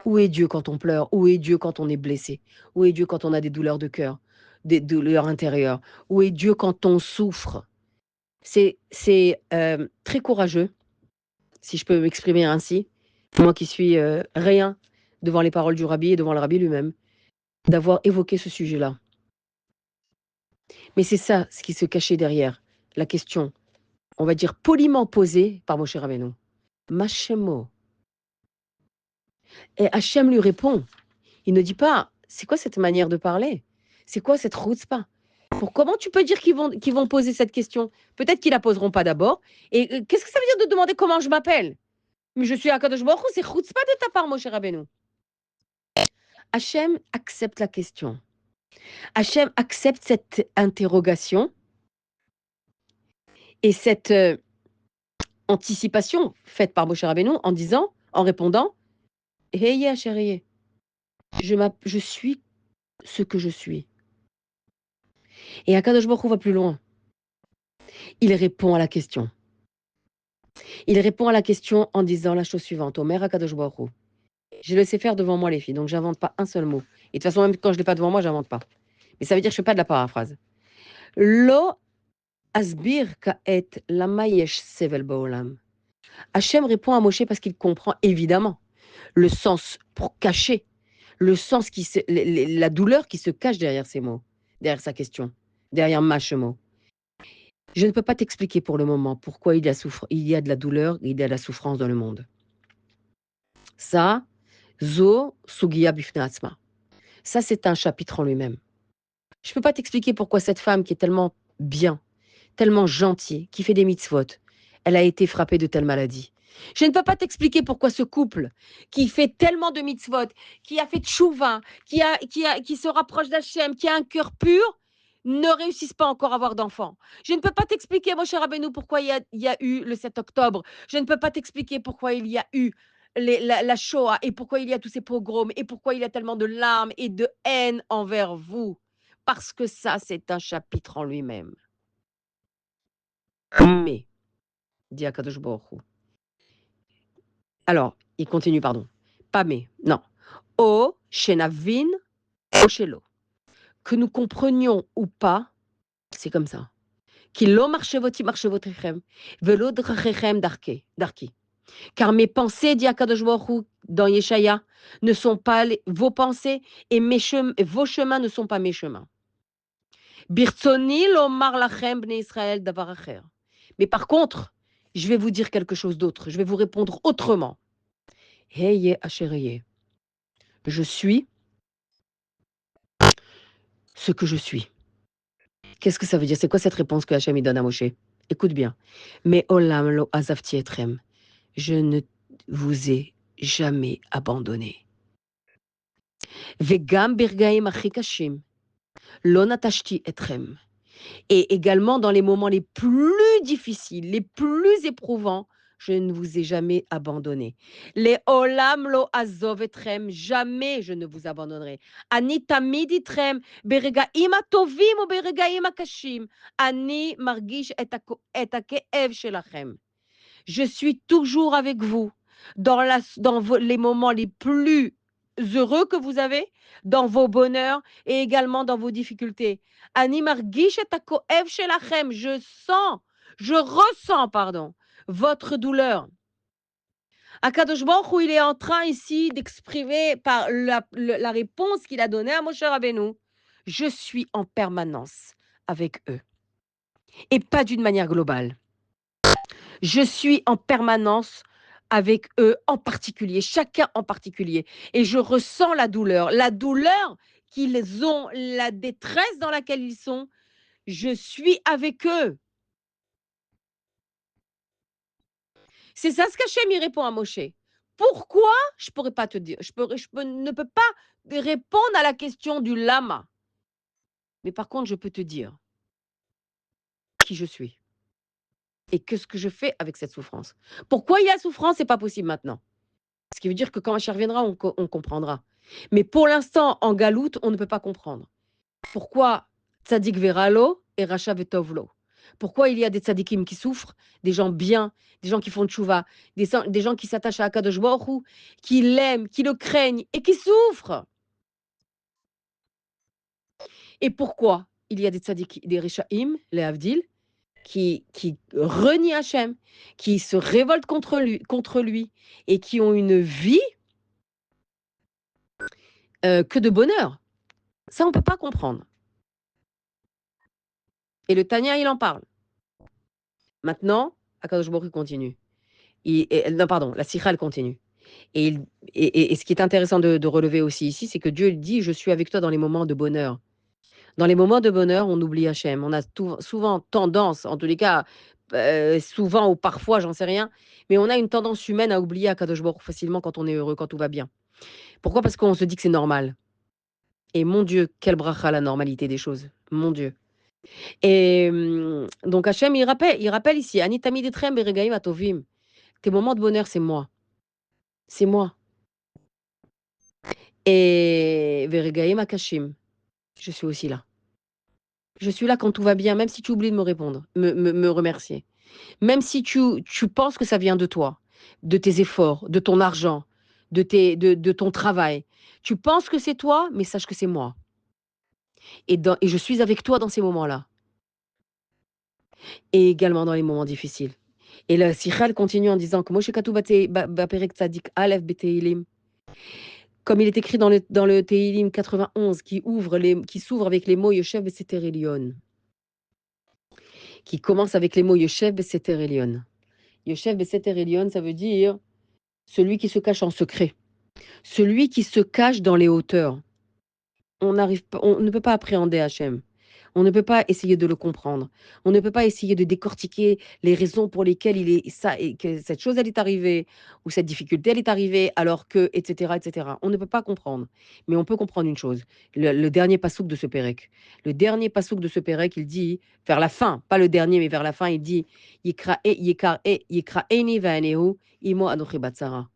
A: Où est Dieu quand on pleure? Où est Dieu quand on est blessé? Où est Dieu quand on a des douleurs de cœur, des douleurs intérieures? Où est Dieu quand on souffre? C'est très courageux, si je peux m'exprimer ainsi, moi qui suis rien devant les paroles du rabbi et devant le rabbi lui-même, d'avoir évoqué ce sujet-là. Mais c'est ça ce qui se cachait derrière la question, on va dire poliment posée par Moshe Rabbeinu. Machemo. Et Hachem lui répond. Il ne dit pas, c'est quoi cette manière de parler? C'est quoi cette chutzpah? Comment tu peux dire qu'ils vont poser cette question? Peut-être qu'ils la poseront pas d'abord. Et qu'est-ce que ça veut dire de demander comment je m'appelle? Mais je suis Akadosh Baruch Hu, c'est chutzpah de ta part, Moshe Rabbeinu. Hachem accepte la question. Hachem accepte cette interrogation et cette anticipation faite par Moshe Rabbeinu en répondant, Hey Hachérie, je suis ce que je suis. Et Akadosh Baruch Hu va plus loin. Il répond à la question. Il répond à la question en disant la chose suivante, Omer Akadosh Baruch Hu. Je laissé faire devant moi les filles, donc j'invente pas un seul mot. Et de toute façon, même quand je l'ai pas devant moi, j'invente pas. Mais ça veut dire que je fais pas de la paraphrase. Lo asbir ka'et lama yesh sevel ba'olam. Hachem répond à Moshe parce qu'il comprend évidemment le sens pour cacher, le sens la douleur qui se cache derrière ces mots, derrière sa question, derrière mot. Je ne peux pas t'expliquer pour le moment pourquoi il y a de la douleur, il y a de la souffrance dans le monde. Ça, Zo Sugiya Bifne Atzma. Ça, c'est un chapitre en lui-même. Je ne peux pas t'expliquer pourquoi cette femme qui est tellement bien, tellement gentille, qui fait des mitzvot, elle a été frappée de telle maladie. Je ne peux pas t'expliquer pourquoi ce couple qui fait tellement de mitzvot, qui a fait tchouva, qui se rapproche d'Hachem, qui a un cœur pur, ne réussissent pas encore à avoir d'enfants. Je ne peux pas t'expliquer, mon cher Rabbeinu, pourquoi il y a eu le 7 octobre. Je ne peux pas t'expliquer pourquoi il y a eu la Shoah et pourquoi il y a tous ces pogroms et pourquoi il y a tellement de larmes et de haine envers vous. Parce que ça, c'est un chapitre en lui-même. Mais, dit Akadosh Baruch Hu. Alors, il continue, pardon. Pas mais, non. O shenavin o shelo. Que nous comprenions ou pas, c'est comme ça. Ki lo marchevoti marchevotechem, velo drachechem darki. Car mes pensées, dit Akadosh Baruch Hu, dans Yeshaya, ne sont pas vos pensées et vos chemins ne sont pas mes chemins. Birtsoni lo mar lachem bnei Israël davar acher. Mais par contre, je vais vous dire quelque chose d'autre. Je vais vous répondre autrement. Heye Ashereye. Je suis ce que je suis. Qu'est-ce que ça veut dire? C'est quoi cette réponse que Hachem donne à Moshe? Écoute bien. Mais olam lo azavti etrem. Je ne vous ai jamais abandonné. Vegam birgaim achikashim. Lo natashti etrem. Et également dans les moments les plus difficiles, les plus éprouvants, je ne vous ai jamais abandonné. Les olam lo azov etrem, jamais je ne vous abandonnerai. Ani tamid itrem, beregaim atovim ou beregaim akashim. Ani margish et hakeev shelachem. Je suis toujours avec vous dans les moments les plus heureux que vous avez, dans vos bonheurs et également dans vos difficultés. Ani margish et hakoev shelachem. Je ressens, votre douleur. Akadosh Baruch Hu, il est en train ici d'exprimer par la réponse qu'il a donnée à Moshe Rabbeinu. Je suis en permanence avec eux et pas d'une manière globale. Je suis en permanence avec eux en particulier, chacun en particulier. Et je ressens la douleur qu'ils ont, la détresse dans laquelle ils sont. Je suis avec eux. C'est ça ce qu'Hachem il répond à Moshe. Pourquoi? Je pourrais pas te dire. Ne peux pas répondre à la question du lama. Mais par contre, je peux te dire qui je suis et que ce que je fais avec cette souffrance. Pourquoi il y a souffrance, c'est pas possible maintenant. Ce qui veut dire que quand Mashiach reviendra, on comprendra. Mais pour l'instant, en galoute, on ne peut pas comprendre. Pourquoi Tzadik Veralo et Racha Vetovlo? Pourquoi il y a des tzadikim qui souffrent, des gens bien, des gens qui font tchouva, des gens qui s'attachent à Akadosh Baruch Hu, qui l'aiment, qui le craignent et qui souffrent? Et pourquoi il y a des tzadikim, des Rishaim, les Havdil, qui renient Hachem, qui se révoltent contre lui et qui ont une vie que de bonheur? Ça, on ne peut pas comprendre. Et le Tanya, il en parle. Maintenant, Akadosh Baruch Hu continue. Non, pardon, la Sikha, elle continue. Et, et ce qui est intéressant de relever aussi ici, c'est que Dieu dit, je suis avec toi dans les moments de bonheur. Dans les moments de bonheur, on oublie Hachem. On a souvent tendance, en tous les cas, souvent ou parfois, j'en sais rien, mais on a une tendance humaine à oublier Akadosh Baruch Hu facilement quand on est heureux, quand tout va bien. Pourquoi? Parce qu'on se dit que c'est normal. Et mon Dieu, quelle bracha la normalité des choses. Mon Dieu. Et donc Hachem, il rappelle ici, Ani tamid etrem beregaim atovim. Tes moments de bonheur, c'est moi. C'est moi. Et Veregaim Akashim, je suis aussi là. Je suis là quand tout va bien, même si tu oublies de me répondre, me remercier. Même si tu penses que ça vient de toi, de tes efforts, de ton argent, de ton travail. Tu penses que c'est toi, mais sache que c'est moi. Et je suis avec toi dans ces moments-là. Et également dans les moments difficiles. Et la Sichel continue en disant que Moshe Katou Baperek Tzadik Aleph Beteilim, comme il est écrit dans le Tehillim 91, qui s'ouvre avec les mots Yoshev Beseter Elion, qui commence avec les mots Yoshev Beseter Elion. Yoshev Beseter Elion, ça veut dire celui qui se cache en secret, celui qui se cache dans les hauteurs. On ne peut pas appréhender Hachem. On ne peut pas essayer de le comprendre. On ne peut pas essayer de décortiquer les raisons pour lesquelles il est ça et que cette chose elle est arrivée ou cette difficulté elle est arrivée alors que etc etc. On ne peut pas comprendre, mais on peut comprendre une chose. Le dernier passouk de ce pérec. Le dernier passouk de ce pérec, il dit vers la fin, pas le dernier mais vers la fin, il dit Yikra eni va'anehu imo anochi batsara.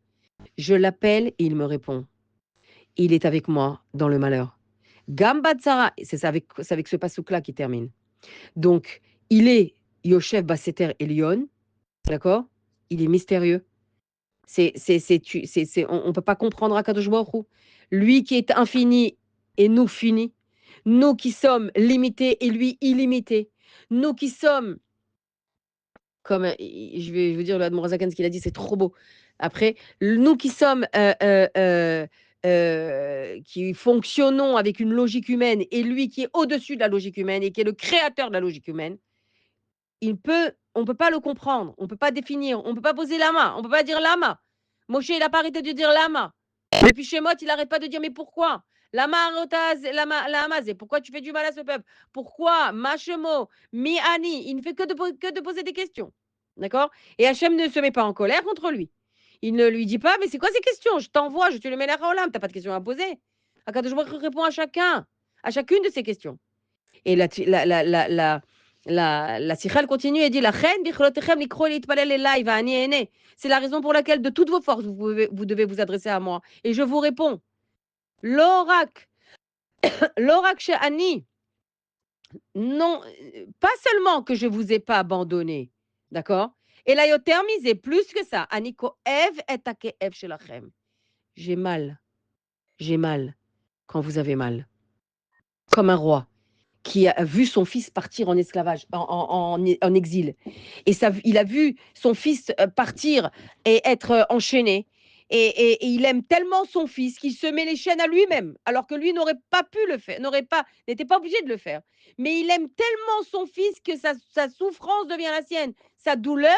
A: Je l'appelle et il me répond. Il est avec moi dans le malheur. Gambatsara, c'est avec ce passouk-là qui termine. Donc, il est Yoshev Basseter Elion, d'accord? Il est mystérieux. On ne peut pas comprendre Akadosh Baruch Hu. Lui qui est infini et nous finis. Nous qui sommes limités et lui illimité. Nous qui sommes, comme je vais vous dire le Admorazakan, ce qu'il a dit, c'est trop beau. Après, nous qui sommes, qui fonctionnons avec une logique humaine et lui qui est au-dessus de la logique humaine et qui est le créateur de la logique humaine, on ne peut pas le comprendre, on ne peut pas définir, on ne peut pas poser lama, on ne peut pas dire lama. Moshe, il n'a pas arrêté de dire lama. Depuis Shemot, il n'arrête pas de dire mais pourquoi? Lama, lama, pourquoi tu fais du mal à ce peuple? Pourquoi? Machemo, mi ani, il ne fait que de poser des questions. D'accord? Et Hachem ne se met pas en colère contre lui. Il ne lui dit pas, mais c'est quoi ces questions? Je t'envoie, je te le mets la tu n'as pas de questions à poser. Akadosh Baruch répond à chacun, à chacune de ces questions. Et la Sichel continue et dit la reine c'est la raison pour laquelle de toutes vos forces vous devez vous adresser à moi et je vous réponds l'oracle chez Annie, non, pas seulement que je vous ai pas abandonné, d'accord, et la yotermisé plus que ça Aniko Ev et Ev chez la reine, j'ai mal quand vous avez mal, comme un roi qui a vu son fils partir en esclavage, en exil. Et ça, il a vu son fils partir et être enchaîné. Et il aime tellement son fils qu'il se met les chaînes à lui-même, alors que lui n'aurait pas pu le faire, n'était pas obligé de le faire. Mais il aime tellement son fils que sa souffrance devient la sienne. Sa douleur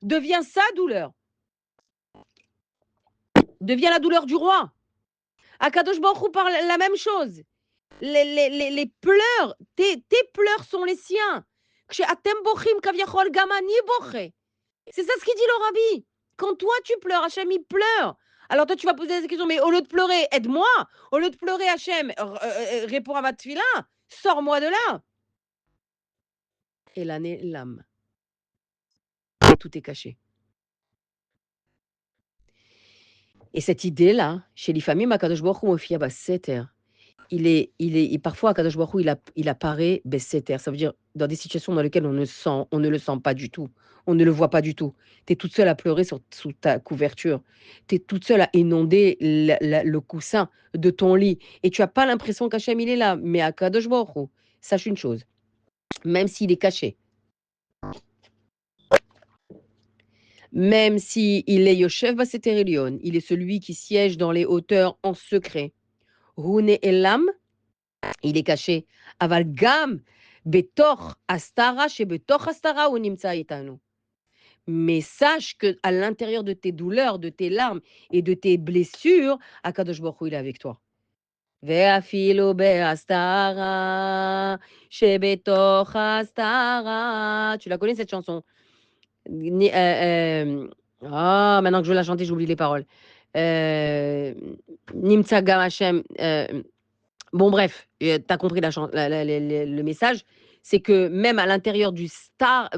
A: devient sa douleur, devient la douleur du roi. Akadosh Baruch Hu parle la même chose. Les pleurs, tes pleurs sont les siens. C'est ça ce qu'il dit le rabbi. Quand toi tu pleures, Hachem il pleure. Alors toi tu vas poser des questions, mais au lieu de pleurer, aide-moi. Au lieu de pleurer, Hachem, réponds à ma tefila, sors-moi de là. Et l'année, l'âme. Et tout est caché. Et cette idée-là, chez les familles, Akadosh Baruch Hu Mofia Basseter, parfois Akadosh Baruch Hu, il apparaît Besseter. Ça veut dire dans des situations dans lesquelles on ne le sent pas du tout. On ne le voit pas du tout. Tu es toute seule à pleurer sous ta couverture. Tu es toute seule à inonder le coussin de ton lit. Et tu n'as pas l'impression qu'Hachem, il est là. Mais Akadosh Baruch Hu, sache une chose. Même s'il est caché, même s'il est Yoshev Basseter Elion, il est celui qui siège dans les hauteurs en secret. Rune Elam, il est caché. Aval gam betor astara shebetor astara ou nimtza itanu. Mais sache que à l'intérieur de tes douleurs, de tes larmes et de tes blessures, Akadosh Baruch Hu, il est avec toi. Ve'afilo be'astara shebetor astara. Tu la connais cette chanson? Maintenant que je veux la chanter, j'oublie les paroles. Nimtza gam Hashem. Bon, bref, tu as compris le message. C'est que même à l'intérieur du star,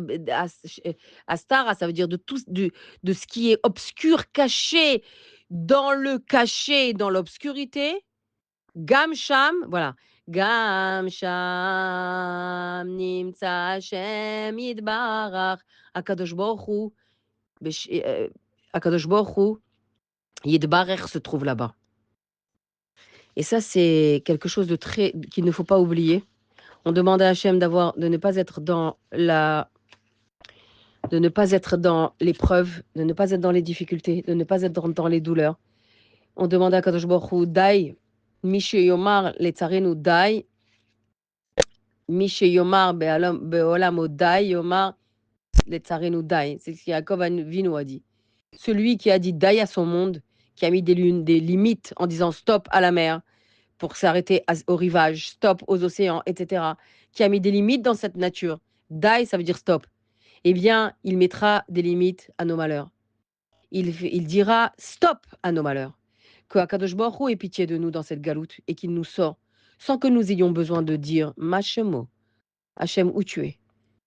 A: astara, ça veut dire de ce qui est obscur, caché, dans le caché, dans l'obscurité. Gam sham, voilà. Gam sham nimtza Hashem yitbarach. Akadosh Baruch Hu, Akadosh Baruch Hu, yitbarach se trouve là-bas. Et ça, c'est quelque chose qu'il ne faut pas oublier. On demande à Hachem de ne pas être dans l'épreuve, de ne pas être dans les difficultés, de ne pas être dans les douleurs. On demande à Kadosh Baruch Hu, Dai, Mishe Yomar, Letzarenu, Dai, Mishe Yomar, Beolam, Dai, Yomar, Letzarenu, Dai. C'est ce qu'Yaakov Avinu a dit. Celui qui a dit Dai à son monde, qui a mis des limites en disant stop à la mer, pour s'arrêter au rivage, stop aux océans, etc., qui a mis des limites dans cette nature, die, ça veut dire stop, eh bien, il mettra des limites à nos malheurs. Il dira stop à nos malheurs. Que Akadosh Baruch Hu ait pitié de nous dans cette galoute et qu'il nous sort, sans que nous ayons besoin de dire Machemo, Hachem, où tu es,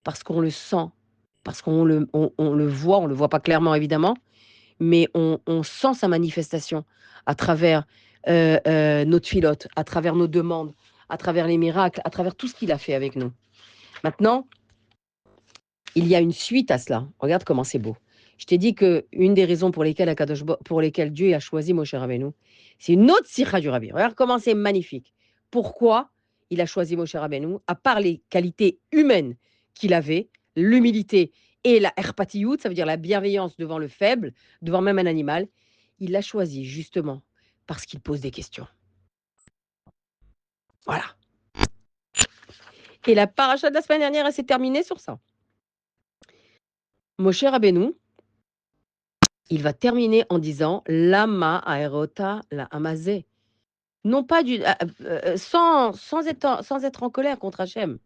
A: parce qu'on le sent, parce qu'on le voit, on ne le voit pas clairement évidemment, mais on sent sa manifestation à travers nos tfilotes, à travers nos demandes, à travers les miracles, à travers tout ce qu'il a fait avec nous. Maintenant, il y a une suite à cela. Regarde comment c'est beau. Je t'ai dit qu'une des raisons pour lesquelles Dieu a choisi Moshe Rabbeinu, c'est une autre sikha du Rabbi. Regarde comment c'est magnifique. Pourquoi il a choisi Moshe Rabbeinu, à part les qualités humaines qu'il avait, l'humilité et la herpatiout, ça veut dire la bienveillance devant le faible, devant même un animal, il l'a choisi justement parce qu'il pose des questions. Voilà. Et la paracha de la semaine dernière, elle s'est terminée sur ça. Moshe Rabbeinu, il va terminer en disant Lama aerota la amazé. Non pas sans être en colère contre Hachem,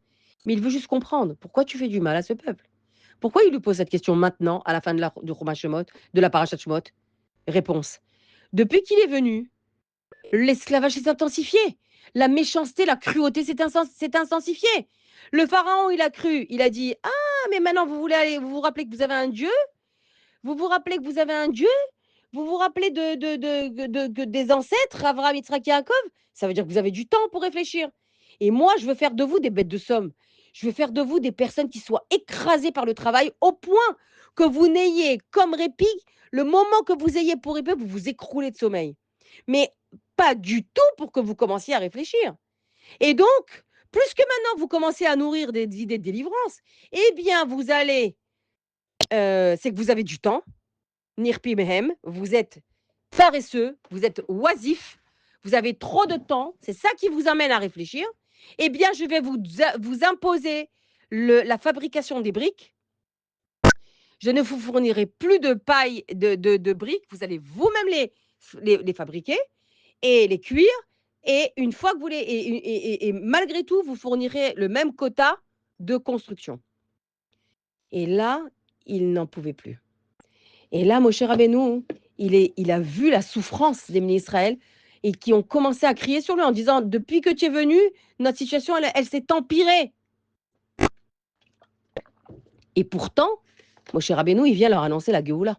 A: mais il veut juste comprendre pourquoi tu fais du mal à ce peuple. Pourquoi il lui pose cette question maintenant, à la fin du Chumash Shemot, de la parashat Shemot? Réponse. Depuis qu'il est venu, l'esclavage s'est intensifié. La méchanceté, la cruauté s'est intensifiée. Le pharaon, il a cru, il a dit « Ah, mais maintenant vous vous rappelez que vous avez un Dieu? Vous vous rappelez que vous avez un Dieu? Vous vous rappelez des ancêtres, Avraham, Yitzhak, Yaakov? Ça veut dire que vous avez du temps pour réfléchir. Et moi, je veux faire de vous des bêtes de somme. Je veux faire de vous des personnes qui soient écrasées par le travail au point que vous n'ayez comme répit, le moment que vous ayez pour répit, vous vous écroulez de sommeil. Mais pas du tout pour que vous commenciez à réfléchir. Et donc, plus que maintenant vous commencez à nourrir des idées de délivrance, eh bien vous allez, c'est que vous avez du temps, nirpi mehem, vous êtes paresseux, vous êtes oisif, vous avez trop de temps, c'est ça qui vous amène à réfléchir. Eh bien, je vais vous imposer la fabrication des briques. Je ne vous fournirai plus de paille, de briques, vous allez vous-même les fabriquer et les cuire. Et une fois que vous les et malgré tout, vous fournirez le même quota de construction. Et là, il n'en pouvait plus. Et là, Moshe Rabbeinu, il a vu la souffrance des bénis Israël et qui ont commencé à crier sur lui en disant: «Depuis que tu es venu, notre situation, elle s'est empirée». Et pourtant, Moshe Rabbeinu, il vient leur annoncer la Géoula.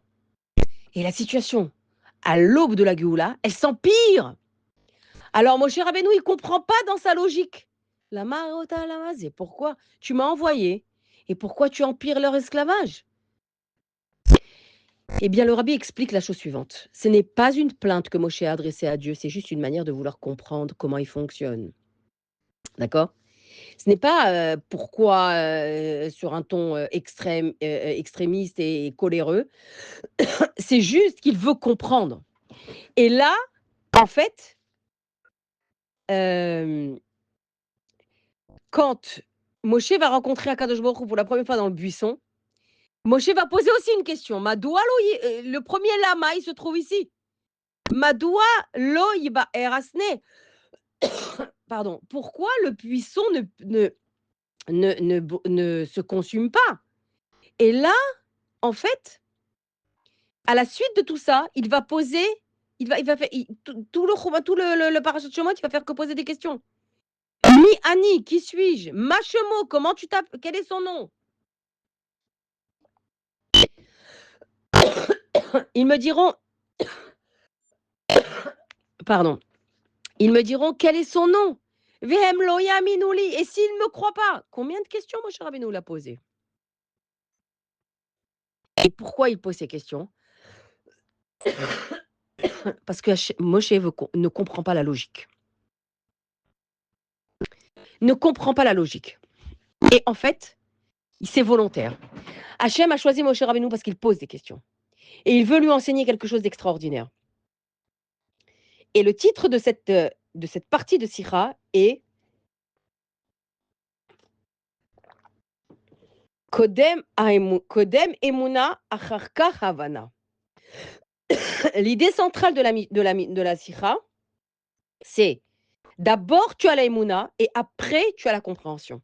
A: Et la situation, à l'aube de la Géoula, elle s'empire. Alors Moshe Rabbeinu, il ne comprend pas dans sa logique. La marota la mazé, pourquoi tu m'as envoyé et pourquoi tu empires leur esclavage? Eh bien, le rabbi explique la chose suivante. Ce n'est pas une plainte que Moshe a adressée à Dieu, c'est juste une manière de vouloir comprendre comment il fonctionne. D'accord? Ce n'est pas pourquoi, sur un ton extrémiste et coléreux, c'est juste qu'il veut comprendre. Et là, en fait, quand Moshe va rencontrer Akadosh Baruch Hu pour la première fois dans le buisson, Moshe va poser aussi une question. Madoua le premier lama, il se trouve ici. Madoua lo yiba erasne. Pardon. Pourquoi le buisson ne se consume pas? Et là, en fait, à la suite de tout ça, il va poser, il va faire tout le parachat Shemot, il va faire que poser des questions. Mi Ani, qui suis-je? Machemo, comment tu t'appelles? Quel est son nom? Ils me diront, pardon, ils me diront quel est son nom? Vehem lo yaminuli. Et s'ils ne me croient pas, combien de questions Moshe Rabbeinu l'a posé? Et pourquoi il pose ces questions? Parce que Moshe ne comprend pas la logique. Ne comprend pas la logique. Et en fait, c'est volontaire. Hachem a choisi Moshe Rabbeinu parce qu'il pose des questions. Et il veut lui enseigner quelque chose d'extraordinaire. Et le titre de cette partie de Sikha est Kodem Emuna Acharka Havana. L'idée centrale de la Sikha, c'est d'abord tu as la Emuna et après tu as la compréhension.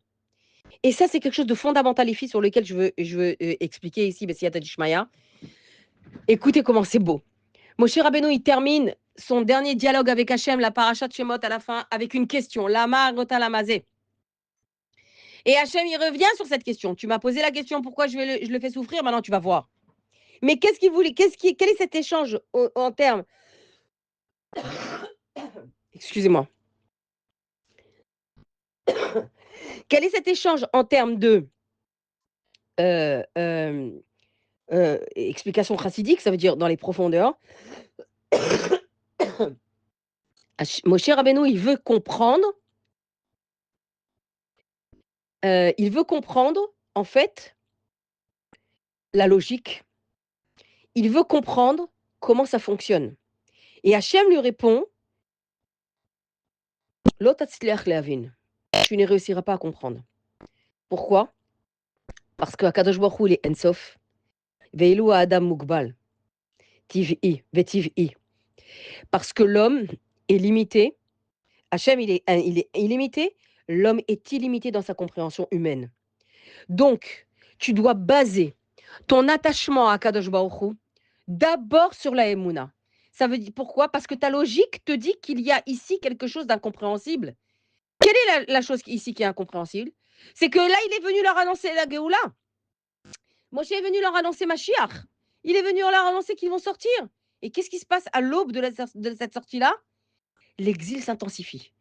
A: Et ça, c'est quelque chose de fondamental, les filles, sur lequel je veux expliquer ici, Bessiyata Dishmaya. Écoutez comment c'est beau. Moshe Rabbeinu, il termine son dernier dialogue avec Hachem, la parashat Shemot à la fin, avec une question. Lama Gota Lamazé. Et Hachem, il revient sur cette question. Tu m'as posé la question, pourquoi je le fais souffrir? Maintenant, tu vas voir. Mais qu'est-ce qu'il voulait? Quel est cet échange en termes? Excusez-moi. Quel est cet échange en termes de explication chassidique, ça veut dire dans les profondeurs? Moshe Rabbeinu, il veut comprendre. Il veut comprendre, en fait, la logique. Il veut comprendre comment ça fonctionne. Et Hachem lui répond: Lo tatzliach lehavin. Tu ne réussiras pas à comprendre. Pourquoi? Parce que Akadosh Baruch Hu, il est Ensof. Veilu Adam Mugbal. Tiv'i, vetiv'i. Parce que l'homme est limité. Hachem, il est illimité. L'homme est illimité dans sa compréhension humaine. Donc, tu dois baser ton attachement à Akadosh Baruch Hu d'abord sur la Emouna. Ça veut dire pourquoi? Parce que ta logique te dit qu'il y a ici quelque chose d'incompréhensible. Quelle est la chose ici qui est incompréhensible? C'est que là, il est venu leur annoncer la Géoula. Moshe est venu leur annoncer Mashiach. Il est venu leur annoncer qu'ils vont sortir. Et qu'est-ce qui se passe à l'aube de cette sortie-là? L'exil s'intensifie.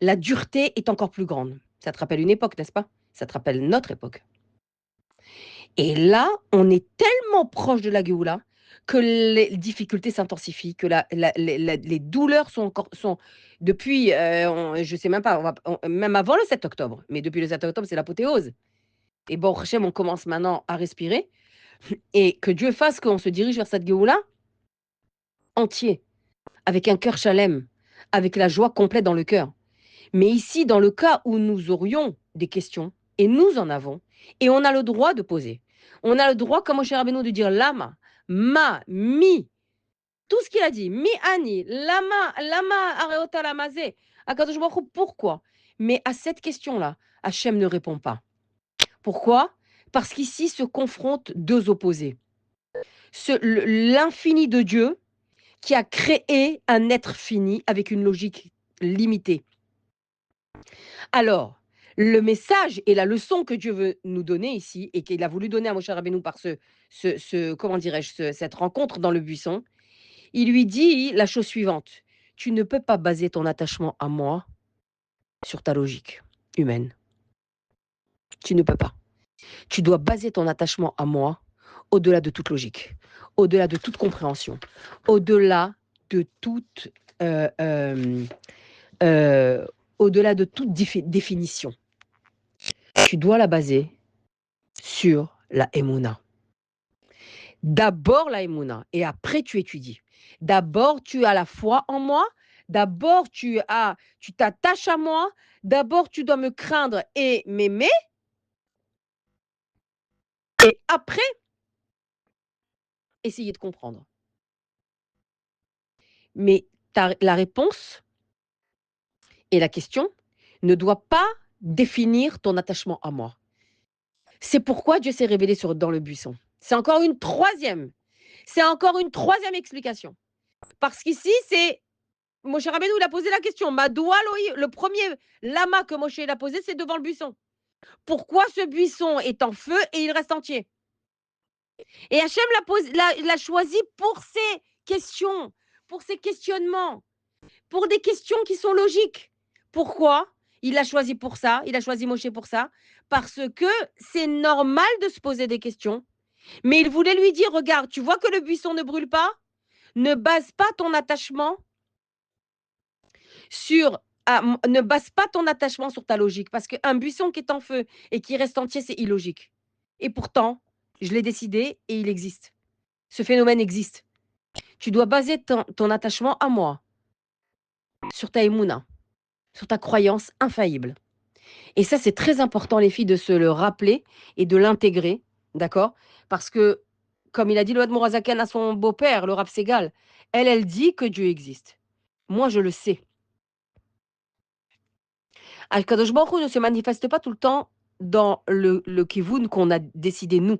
A: La dureté est encore plus grande. Ça te rappelle une époque, n'est-ce pas? Ça te rappelle notre époque. Et là, on est tellement proche de la Géoula que les difficultés s'intensifient, que les douleurs sont depuis, je sais même pas, même avant le 7 octobre, mais depuis le 7 octobre, c'est l'apothéose. Et bon, Hachem, on commence maintenant à respirer et que Dieu fasse qu'on se dirige vers cette Géoula entier, avec un cœur chalem, avec la joie complète dans le cœur. Mais ici, dans le cas où nous aurions des questions, et nous en avons, et on a le droit de poser. On a le droit, comme Moshe Rabbeinu, de dire lama, ma, mi, tout ce qu'il a dit, mi ani, lama, areota lamazé, Akadosh Baruch Hu, pourquoi? Mais à cette question-là, Hachem ne répond pas. Pourquoi? Parce qu'ici se confrontent deux opposés. L'infini de Dieu qui a créé un être fini avec une logique limitée. Alors, le message et la leçon que Dieu veut nous donner ici, et qu'il a voulu donner à Moshe Rabbeinu par comment dirais-je, cette rencontre dans le buisson, il lui dit la chose suivante: tu ne peux pas baser ton attachement à moi sur ta logique humaine. Tu ne peux pas. Tu dois baser ton attachement à moi au-delà de toute logique, au-delà de toute compréhension, au-delà de toute, au-delà de toute définition. Tu dois la baser sur la Emouna. D'abord la Emouna et après tu étudies. D'abord tu as la foi en moi, d'abord tu t'attaches à moi, d'abord tu dois me craindre et m'aimer, et après essayer de comprendre. Mais la réponse et la question ne doit pas définir ton attachement à moi. C'est pourquoi Dieu s'est révélé dans le buisson. C'est encore une troisième explication. Parce qu'ici, c'est Moshe Rabbeinu, il a posé la question. Madoua Loï, le premier lama que Moshe a posé, c'est devant le buisson. Pourquoi ce buisson est en feu et il reste entier? Et Hachem l'a choisi pour ses questions, pour ses questionnements, pour des questions qui sont logiques. Pourquoi? Il l'a choisi pour ça, il a choisi Moshe pour ça, parce que c'est normal de se poser des questions. Mais il voulait lui dire, regarde, tu vois que le buisson ne brûle pas? Ne base pas ton attachement ne base pas ton attachement sur ta logique, parce qu'un buisson qui est en feu et qui reste entier, c'est illogique. Et pourtant, je l'ai décidé et il existe. Ce phénomène existe. Tu dois baser ton attachement à moi sur ta émouna, sur ta croyance infaillible. Et ça, c'est très important, les filles, de se le rappeler et de l'intégrer, d'accord? Parce que, comme il a dit le Mourazakan à son beau-père, le Rav Segal, elle dit que Dieu existe. Moi, je le sais. Akadosh Baruch Hu ne se manifeste pas tout le temps dans le kivun qu'on a décidé nous,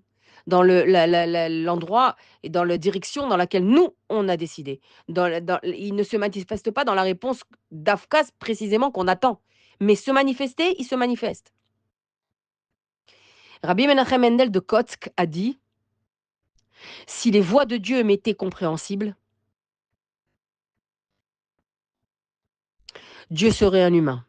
A: dans l'endroit et dans la direction dans laquelle nous, on a décidé. Il ne se manifeste pas dans la réponse d'Afkas précisément qu'on attend. Mais se manifester, il se manifeste. Rabbi Menachem Mendel de Kotsk a dit: si les voies de Dieu m'étaient compréhensibles, Dieu serait un humain.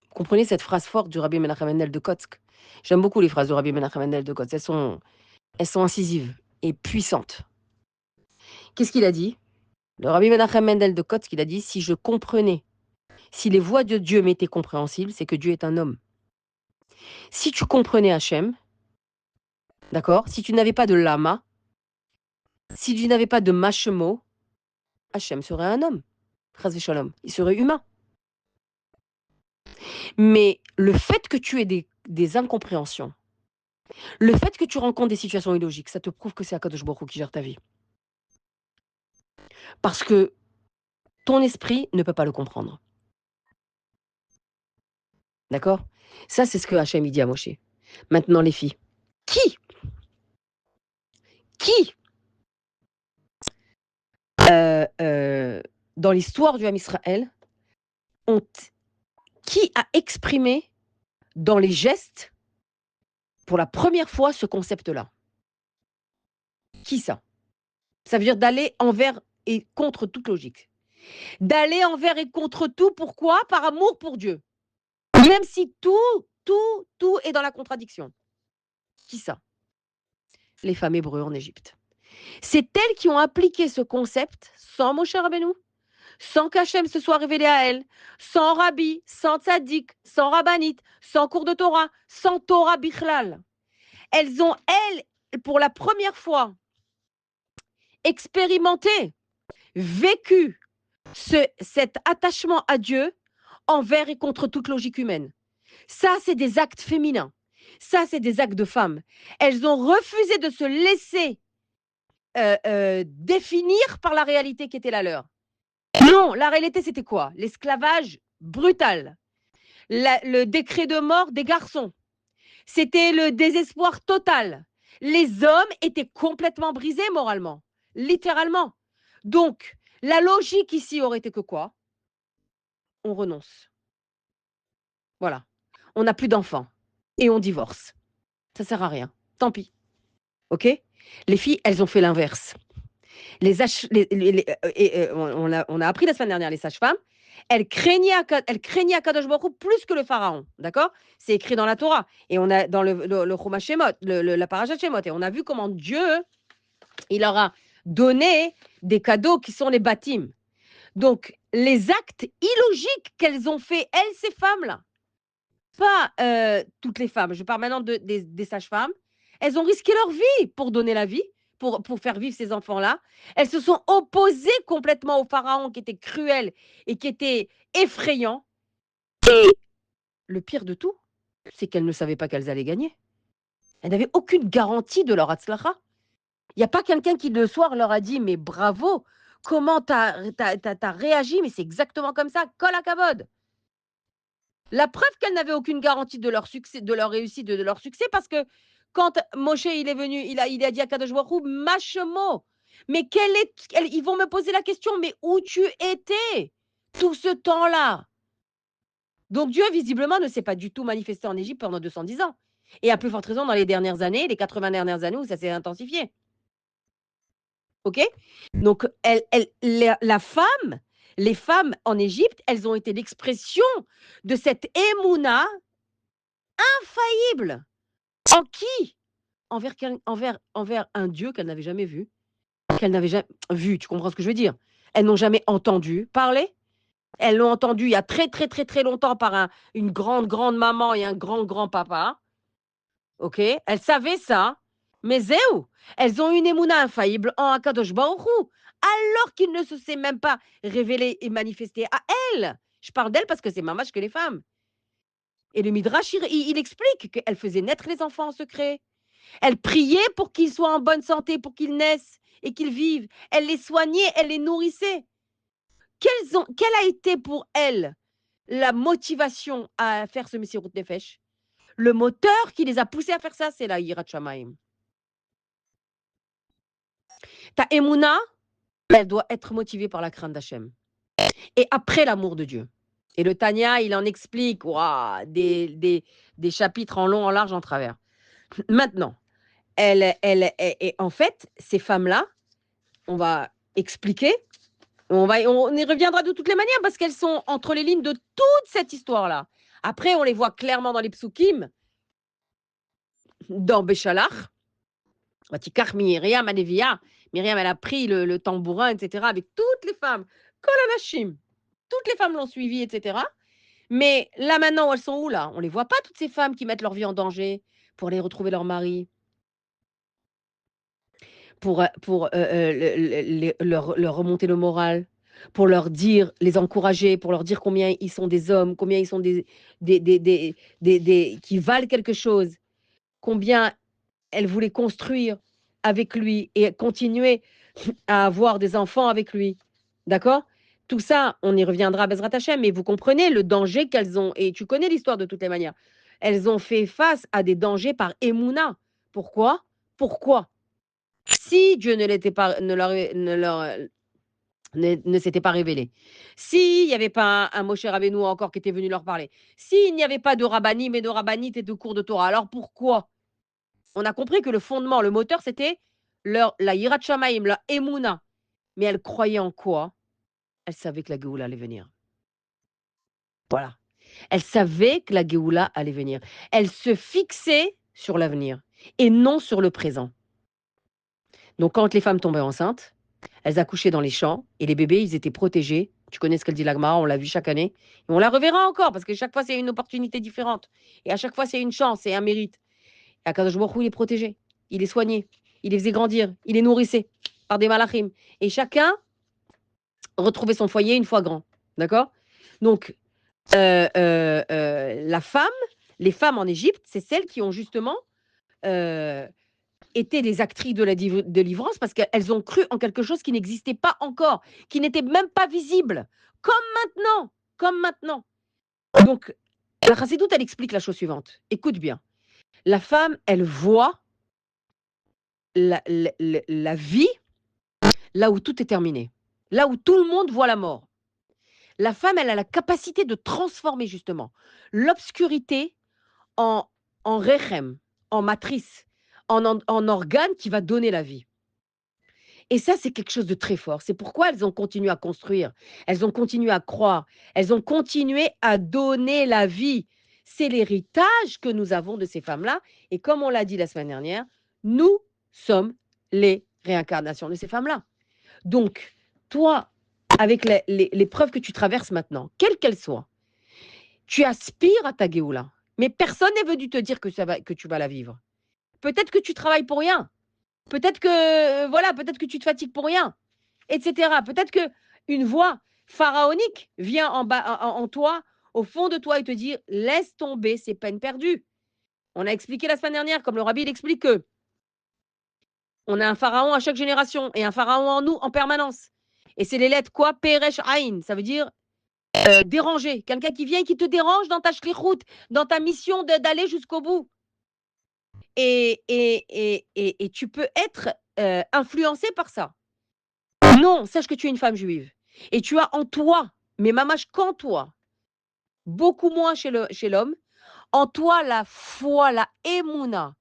A: Vous comprenez cette phrase forte du Rabbi Menachem Mendel de Kotsk? J'aime beaucoup les phrases du Rabbi Menachem Mendel de Kotsk. Elles sont incisives et puissantes. Qu'est-ce qu'il a dit? Le Rabbi Menachem Mendel de Kotsk, il a dit: si je comprenais, si les voies de Dieu m'étaient compréhensibles, c'est que Dieu est un homme. Si tu comprenais Hachem, d'accord? Si tu n'avais pas de lama, si tu n'avais pas de machemo, Hachem serait un homme. Chas v'shalom. Il serait humain. Mais le fait que tu aies des incompréhensions, le fait que tu rencontres des situations illogiques, ça te prouve que c'est Akadosh Baruch Hu qui gère ta vie. Parce que ton esprit ne peut pas le comprendre. D'accord? Ça, c'est ce que Hachem dit à Moshe. Maintenant, les filles. Qui dans l'histoire du Ham Israël, qui a exprimé dans les gestes, pour la première fois, ce concept-là? Qui ça? Ça veut dire d'aller envers et contre toute logique. D'aller envers et contre tout, pourquoi? Par amour pour Dieu. Même si tout est dans la contradiction. Qui ça? Les femmes hébreux en Égypte. C'est elles qui ont appliqué ce concept sans Moshe Rabbeinu, sans qu'Hachem se soit révélé à elles, sans rabbi, sans tzaddik, sans rabbinite, sans cours de Torah, sans Torah bichlal. Elles ont, pour la première fois, expérimenté, vécu cet attachement à Dieu envers et contre toute logique humaine. Ça, c'est des actes féminins. Ça, c'est des actes de femmes. Elles ont refusé de se laisser définir par la réalité qui était la leur. Non, la réalité, c'était quoi? L'esclavage brutal. Le décret de mort des garçons. C'était le désespoir total. Les hommes étaient complètement brisés moralement, littéralement. Donc, la logique ici aurait été que quoi? On renonce. Voilà. On n'a plus d'enfants et on divorce. Ça sert à rien. Tant pis. OK? Les filles, elles ont fait l'inverse. On a appris la semaine dernière, les sages-femmes, elles craignaient Akadosh Baruch Hu plus que le pharaon, d'accord? C'est écrit dans la Torah et on a dans le Chumash Shemot, la Parashat Shemot, et on a vu comment Dieu, il leur a donné des cadeaux qui sont les bâtim. Donc, les actes illogiques qu'elles ont fait, elles, ces femmes-là, pas toutes les femmes, je parle maintenant des sages-femmes, elles ont risqué leur vie pour donner la vie, pour faire vivre ces enfants-là. Elles se sont opposées complètement au pharaon qui était cruel et qui était effrayant. Et le pire de tout, c'est qu'elles ne savaient pas qu'elles allaient gagner. Elles n'avaient aucune garantie de leur hatzlacha. Il n'y a pas quelqu'un qui le soir leur a dit « mais bravo, comment tu as réagi, mais c'est exactement comme ça, kol hakavod ». La preuve qu'elles n'avaient aucune garantie de leur succès, de leur réussite, de leur succès, parce que quand Moshe il est venu, il a dit à Kadosh Baruch Hu, Machemo, mais ils vont me poser la question, mais où tu étais tout ce temps-là? Donc Dieu, visiblement, ne s'est pas du tout manifesté en Égypte pendant 210 ans. Et à plus forte raison dans les dernières années, les 80 dernières années où ça s'est intensifié. OK? Donc, la femme, les femmes en Égypte, elles ont été l'expression de cette émouna infaillible. En qui? Envers un Dieu qu'elles n'avaient jamais vu, qu'elles n'avaient jamais vu, tu comprends ce que je veux dire? Elles n'ont jamais entendu parler. Elles l'ont entendu il y a très, très, très, très longtemps par une grande, grande maman et un grand, grand papa. OK? Elles savaient ça, mais zéou! Elles ont une émouna infaillible en Akadosh Baruch Hu, alors qu'il ne se s'est même pas révélé et manifesté à elles. Je parle d'elles parce que c'est mamash que les femmes. Et le Midrash, il explique qu'elles faisaient naître les enfants en secret. Elle priait pour qu'ils soient en bonne santé, pour qu'ils naissent et qu'ils vivent. Elle les soignait, elle les nourrissait. Quelle a été pour elle la motivation à faire ce Messirut Nefesh? Le moteur qui les a poussés à faire ça, c'est la Yirat Shamayim. Ta Emouna, elle doit être motivée par la crainte d'Hachem. Et après l'amour de Dieu. Et le Tanya, il en explique des chapitres en long, en large, en travers. Maintenant, et en fait, ces femmes-là, on va expliquer, on y reviendra de toutes les manières parce qu'elles sont entre les lignes de toute cette histoire-là. Après, on les voit clairement dans les psukim, dans Béchalach, Vatikach Myriam Anevia. Myriam, elle a pris le tambourin, etc., avec toutes les femmes, Kol Anashim. Toutes les femmes l'ont suivi, etc. Mais là, maintenant, elles sont où, là? On ne les voit pas, toutes ces femmes qui mettent leur vie en danger pour aller retrouver leur mari. Pour leur remonter le moral, pour leur dire, les encourager, pour leur dire combien ils sont des hommes, combien ils sont qui valent quelque chose, combien elles voulaient construire avec lui et continuer à avoir des enfants avec lui. D'accord? Tout ça, on y reviendra à Bezrat Hashem, mais vous comprenez le danger qu'elles ont, et tu connais l'histoire de toutes les manières. Elles ont fait face à des dangers par Emouna. Pourquoi? Pourquoi? Si Dieu ne s'était pas révélé, s'il n'y avait pas un Moshe Rabbeinu encore qui était venu leur parler, s'il n'y avait pas de rabbanim et de rabbanites et de cours de Torah, alors pourquoi? On a compris que le fondement, le moteur, c'était la Yirat Shamayim, la Emouna. Mais elles croyaient en quoi? Elles savaient que la Géoula allait venir. Voilà. Elles savaient que la Géoula allait venir. Elles se fixaient sur l'avenir et non sur le présent. Donc, quand les femmes tombaient enceintes, elles accouchaient dans les champs et les bébés, ils étaient protégés. Tu connais ce qu'elle dit l'Agmara, on l'a vu chaque année. Et on la reverra encore parce que chaque fois, c'est une opportunité différente. Et à chaque fois, c'est une chance et un mérite. Et Akadosh Baruch Hu, il est protégé, il est soigné, il les faisait grandir, il les nourrissait par des malachim. Et chacun retrouvait son foyer une fois grand. D'accord. Donc, la femme, les femmes en Égypte, c'est celles qui ont justement euh, été des actrices de la délivrance parce qu'elles ont cru en quelque chose qui n'existait pas encore, qui n'était même pas visible, comme maintenant, comme maintenant. Donc, la Chassidoute, elle explique la chose suivante. Écoute bien. La femme, elle voit la vie là où tout est terminé, là où tout le monde voit la mort. La femme, elle a la capacité de transformer justement l'obscurité en, en rechem, en matrice, en organe qui va donner la vie. Et ça, c'est quelque chose de très fort. C'est pourquoi elles ont continué à construire, elles ont continué à croire, elles ont continué à donner la vie. C'est l'héritage que nous avons de ces femmes-là. Et comme on l'a dit la semaine dernière, nous sommes les réincarnations de ces femmes-là. Donc, toi, avec les preuves que tu traverses maintenant, quelles qu'elles soient, tu aspires à ta Géoula. Mais personne n'est venu te dire que tu vas la vivre. Peut-être que tu travailles pour rien. Peut-être que, voilà, peut-être que tu te fatigues pour rien, etc. Peut-être que une voix pharaonique vient en toi, au fond de toi, et te dire laisse tomber, c'est peine perdue. On a expliqué la semaine dernière, comme le rabbi l'explique, que on a un pharaon à chaque génération et un pharaon en nous en permanence. Et c'est les lettres quoi? Peresh Aïn. Ça veut dire déranger. Quelqu'un qui vient et qui te dérange dans ta shlichut, dans ta mission d'aller jusqu'au bout. Et tu peux être influencé par ça. Non, sache que tu es une femme juive. Et tu as en toi, mais mamache qu'en toi, beaucoup moins chez l'homme, en toi la foi, la émouna,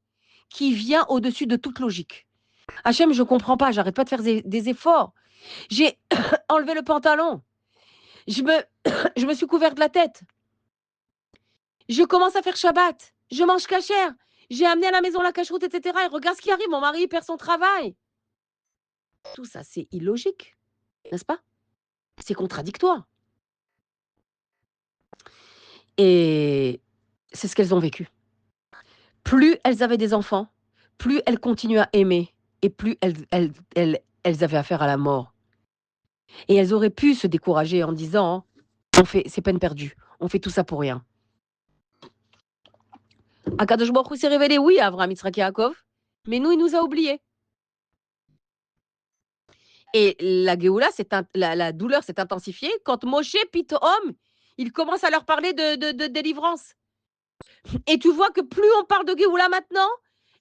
A: qui vient au-dessus de toute logique. Hachem, je comprends pas, j'arrête pas de faire des efforts. J'ai enlevé le pantalon. Je me, je me suis couverte la tête. Je commence à faire Shabbat. Je mange cachère. J'ai amené à la maison la cacheroute, etc. Et regarde ce qui arrive, mon mari perd son travail. Tout ça, c'est illogique, n'est-ce pas? C'est contradictoire. Et c'est ce qu'elles ont vécu. Plus elles avaient des enfants, plus elles continuaient à aimer, et plus elles avaient affaire à la mort. Et elles auraient pu se décourager en disant c'est peine perdue, on fait tout ça pour rien. Akadosh Baruch Hu s'est révélé, oui, à Avraham, Yitzhak et Yaakov, mais nous, il nous a oubliés. Et la Géoula, la douleur s'est intensifiée quand Moshe, Pitom, il commence à leur parler de délivrance. Et tu vois que plus on parle de Géoula maintenant,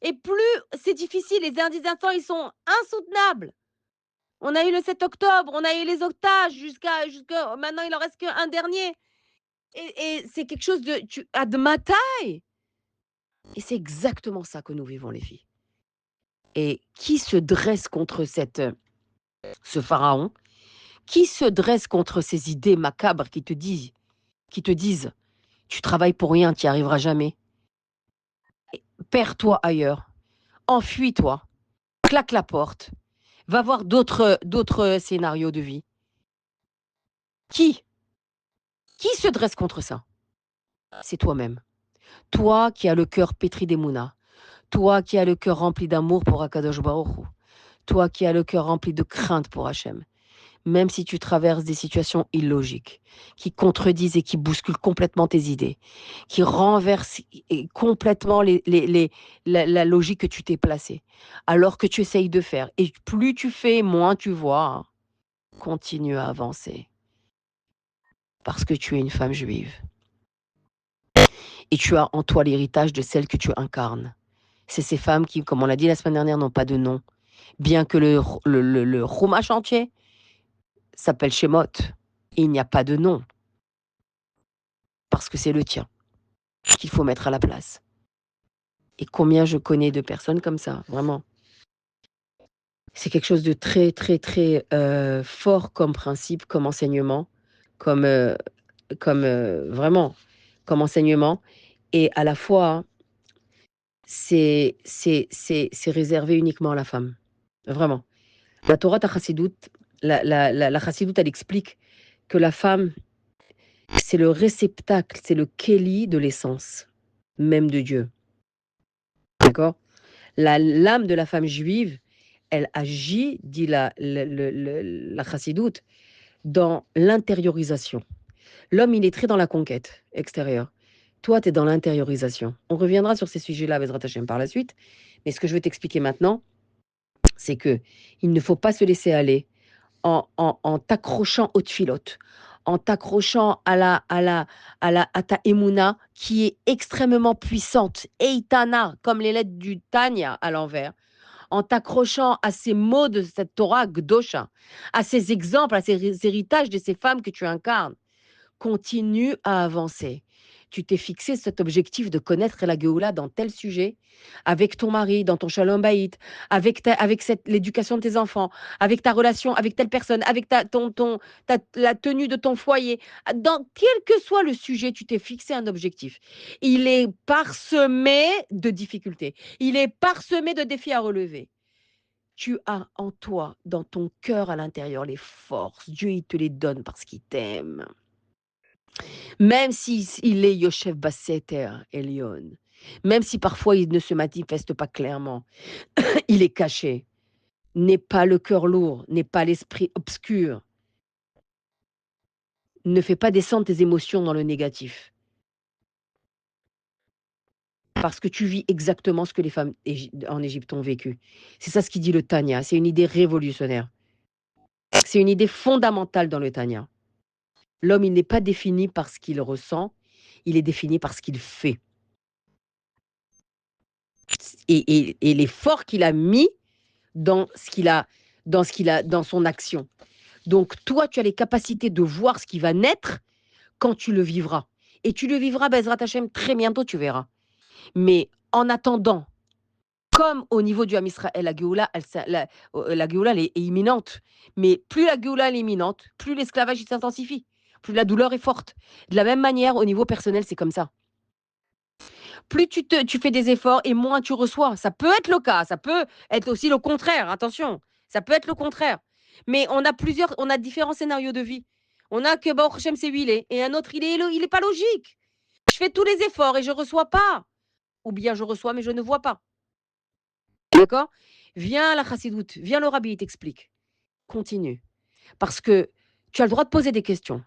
A: et plus c'est difficile. Les instants, ils sont insoutenables. On a eu le 7 octobre, on a eu les otages, jusqu'à maintenant, il en reste qu'un dernier. Et c'est quelque chose de ma taille. Et c'est exactement ça que nous vivons, les filles. Et qui se dresse contre ce pharaon? Qui se dresse contre ces idées macabres qui te disent, tu travailles pour rien, tu n'y arriveras jamais. Perds-toi ailleurs, enfuis-toi, claque la porte, va voir d'autres scénarios de vie. Qui se dresse contre ça? C'est toi-même. Toi qui as le cœur pétri d'Emouna, toi qui as le cœur rempli d'amour pour Akadosh Baruch Hu, toi qui as le cœur rempli de crainte pour Hachem, même si tu traverses des situations illogiques, qui contredisent et qui bousculent complètement tes idées, qui renversent complètement la logique que tu t'es placée, alors que tu essayes de faire. Et plus tu fais, moins tu vois. Continue à avancer, parce que tu es une femme juive. Et tu as en toi l'héritage de celle que tu incarnes. C'est ces femmes qui, comme on l'a dit la semaine dernière, n'ont pas de nom. Bien que le Chumash entier s'appelle Shemot, il n'y a pas de nom. Parce que c'est le tien qu'il faut mettre à la place. Et combien je connais de personnes comme ça, vraiment. C'est quelque chose de très, très, très fort comme principe, comme enseignement, comme vraiment, comme enseignement. Et à la fois, c'est réservé uniquement à la femme. vraiment. La Torah ta Chassidut, la Chassidut, elle explique que la femme, c'est le réceptacle, c'est le kéli de l'essence même de Dieu. D'accord? L'âme de la femme juive, elle agit, dit la Chassidoute, dans l'intériorisation. L'homme, il est très dans la conquête extérieure. Toi, tu es dans l'intériorisation. On reviendra sur ces sujets-là, Bezrat Hashem, par la suite. Mais ce que je veux t'expliquer maintenant, c'est que il ne faut pas se laisser aller en t'accrochant aux tfilotes, en t'accrochant à ta émouna qui est extrêmement puissante, Eitana, comme les lettres du Tanya à l'envers, en t'accrochant à ces mots de cette Torah Gdosha, à ces exemples, à ces héritages de ces femmes que tu incarnes. Continue à avancer. Tu t'es fixé cet objectif de connaître la Géoula dans tel sujet, avec ton mari, dans ton shalom baït, avec l'éducation de tes enfants, avec ta relation avec telle personne, avec la tenue de ton foyer. Dans quel que soit le sujet, tu t'es fixé un objectif. Il est parsemé de difficultés. Il est parsemé de défis à relever. Tu as en toi, dans ton cœur à l'intérieur, les forces. Dieu, il te les donne parce qu'il t'aime. Même s'il est Yoshev Basseter Elion, même si parfois il ne se manifeste pas clairement, il est caché. N'aie pas le cœur lourd, n'aie pas l'esprit obscur. Ne fais pas descendre tes émotions dans le négatif. Parce que tu vis exactement ce que les femmes en Égypte ont vécu. C'est ça ce qui dit le Tanya. C'est une idée révolutionnaire. C'est une idée fondamentale dans le Tanya. L'homme, il n'est pas défini par ce qu'il ressent, il est défini par ce qu'il fait. Et l'effort qu'il a mis dans dans son action. Donc toi, tu as les capacités de voir ce qui va naître quand tu le vivras. Et tu le vivras, Bezrat Hashem, très bientôt, tu verras. Mais en attendant, comme au niveau du Ham Israël, la Géoula, la Géoula, elle est imminente. Mais plus la Géoula est imminente, plus l'esclavage s'intensifie, plus la douleur est forte. De la même manière, au niveau personnel, c'est comme ça. Plus tu fais des efforts et moins tu reçois. Ça peut être le cas, ça peut être aussi le contraire, attention. Ça peut être le contraire. Mais on a différents scénarios de vie. On a que Baruch Hashem c'est huilé et un autre il est pas logique. Je fais tous les efforts et je reçois pas. Ou bien je reçois mais je ne vois pas. D'accord? Viens la chassidoute, viens le rabbi, il t'explique. Continue. Parce que tu as le droit de poser des questions.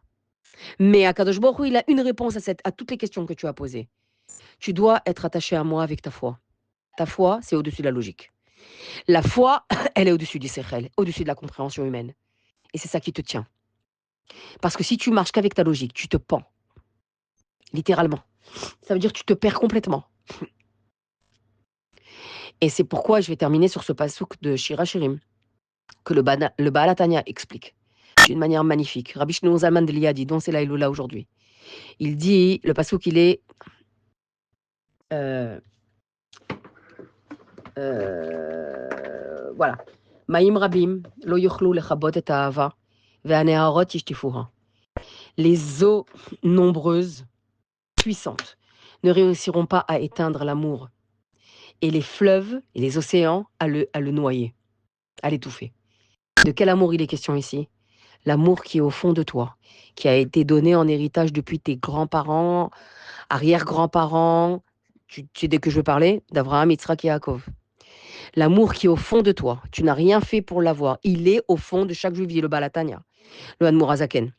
A: Mais Akadosh Baruch Hu, il a une réponse à toutes les questions que tu as posées. Tu dois être attaché à moi avec ta foi. Ta foi, c'est au-dessus de la logique. La foi, elle est au-dessus du sechel, au-dessus de la compréhension humaine. Et c'est ça qui te tient. Parce que si tu marches qu'avec ta logique, tu te pends. Littéralement. Ça veut dire que tu te perds complètement. Et c'est pourquoi je vais terminer sur ce pasouk de Shira Shirim, que le Baal HaTanya explique d'une manière magnifique. Rabbi Shneimon Zalman de Liadi, dont c'est la Iloula aujourd'hui. Il dit, le pasouk, il est... voilà. Maïm Rabim, lo yuchlu lechabot et ahava, ve'aneharot yishtifuha. Les eaux nombreuses, puissantes, ne réussiront pas à éteindre l'amour. Et les fleuves et les océans à le noyer, à l'étouffer. De quel amour il est question ici? L'amour qui est au fond de toi, qui a été donné en héritage depuis tes grands-parents, arrière-grands-parents, tu sais de que je veux parler, d'Abraham, Yitzhak et Yaakov. L'amour qui est au fond de toi, tu n'as rien fait pour l'avoir. Il est au fond de chaque juif, dit le Baal HaTanya, le Admour Hazaken.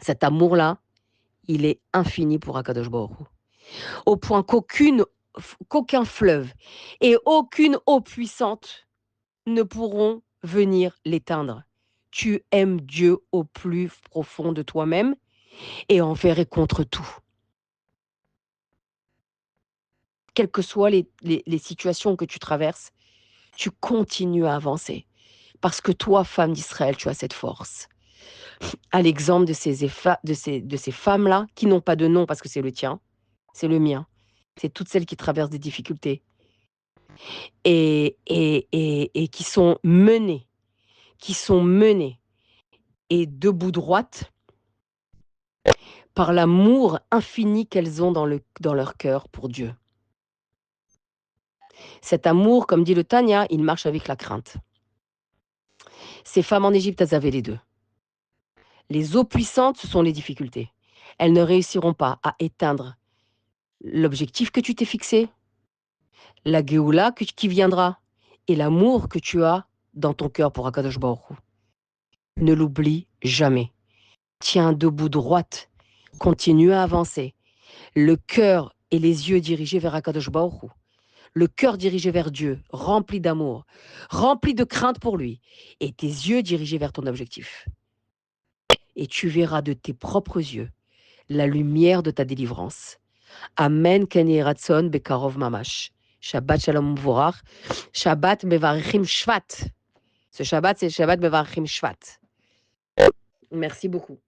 A: Cet amour-là, il est infini pour Akadosh Baruch Hu. Au point qu'aucun fleuve et aucune eau puissante ne pourront venir l'éteindre. Tu aimes Dieu au plus profond de toi-même et envers et contre tout. Quelles que soient les situations que tu traverses, tu continues à avancer. Parce que toi, femme d'Israël, tu as cette force. À l'exemple de ces femmes-là, qui n'ont pas de nom parce que c'est le tien, c'est le mien. C'est toutes celles qui traversent des difficultés et qui sont menées et debout droites par l'amour infini qu'elles ont dans leur cœur pour Dieu. Cet amour, comme dit le Tanya, il marche avec la crainte. Ces femmes en Égypte, elles avaient les deux. Les eaux puissantes, ce sont les difficultés. Elles ne réussiront pas à éteindre l'objectif que tu t'es fixé, la Géoula qui viendra et l'amour que tu as dans ton cœur pour Akadosh Baruch Hu. Ne l'oublie jamais. Tiens debout droite. Continue à avancer. Le cœur et les yeux dirigés vers Akadosh Baruch Hu. Le cœur dirigé vers Dieu, rempli d'amour, rempli de crainte pour lui, et tes yeux dirigés vers ton objectif. Et tu verras de tes propres yeux la lumière de ta délivrance. Amen, Ken Yehi Ratzon, Bekarov Mamash. Shabbat Shalom Vorach. Shabbat Mevarchim Shvat. Ce Shabbat, c'est Shabbat Mevarchim Shvat. Merci beaucoup.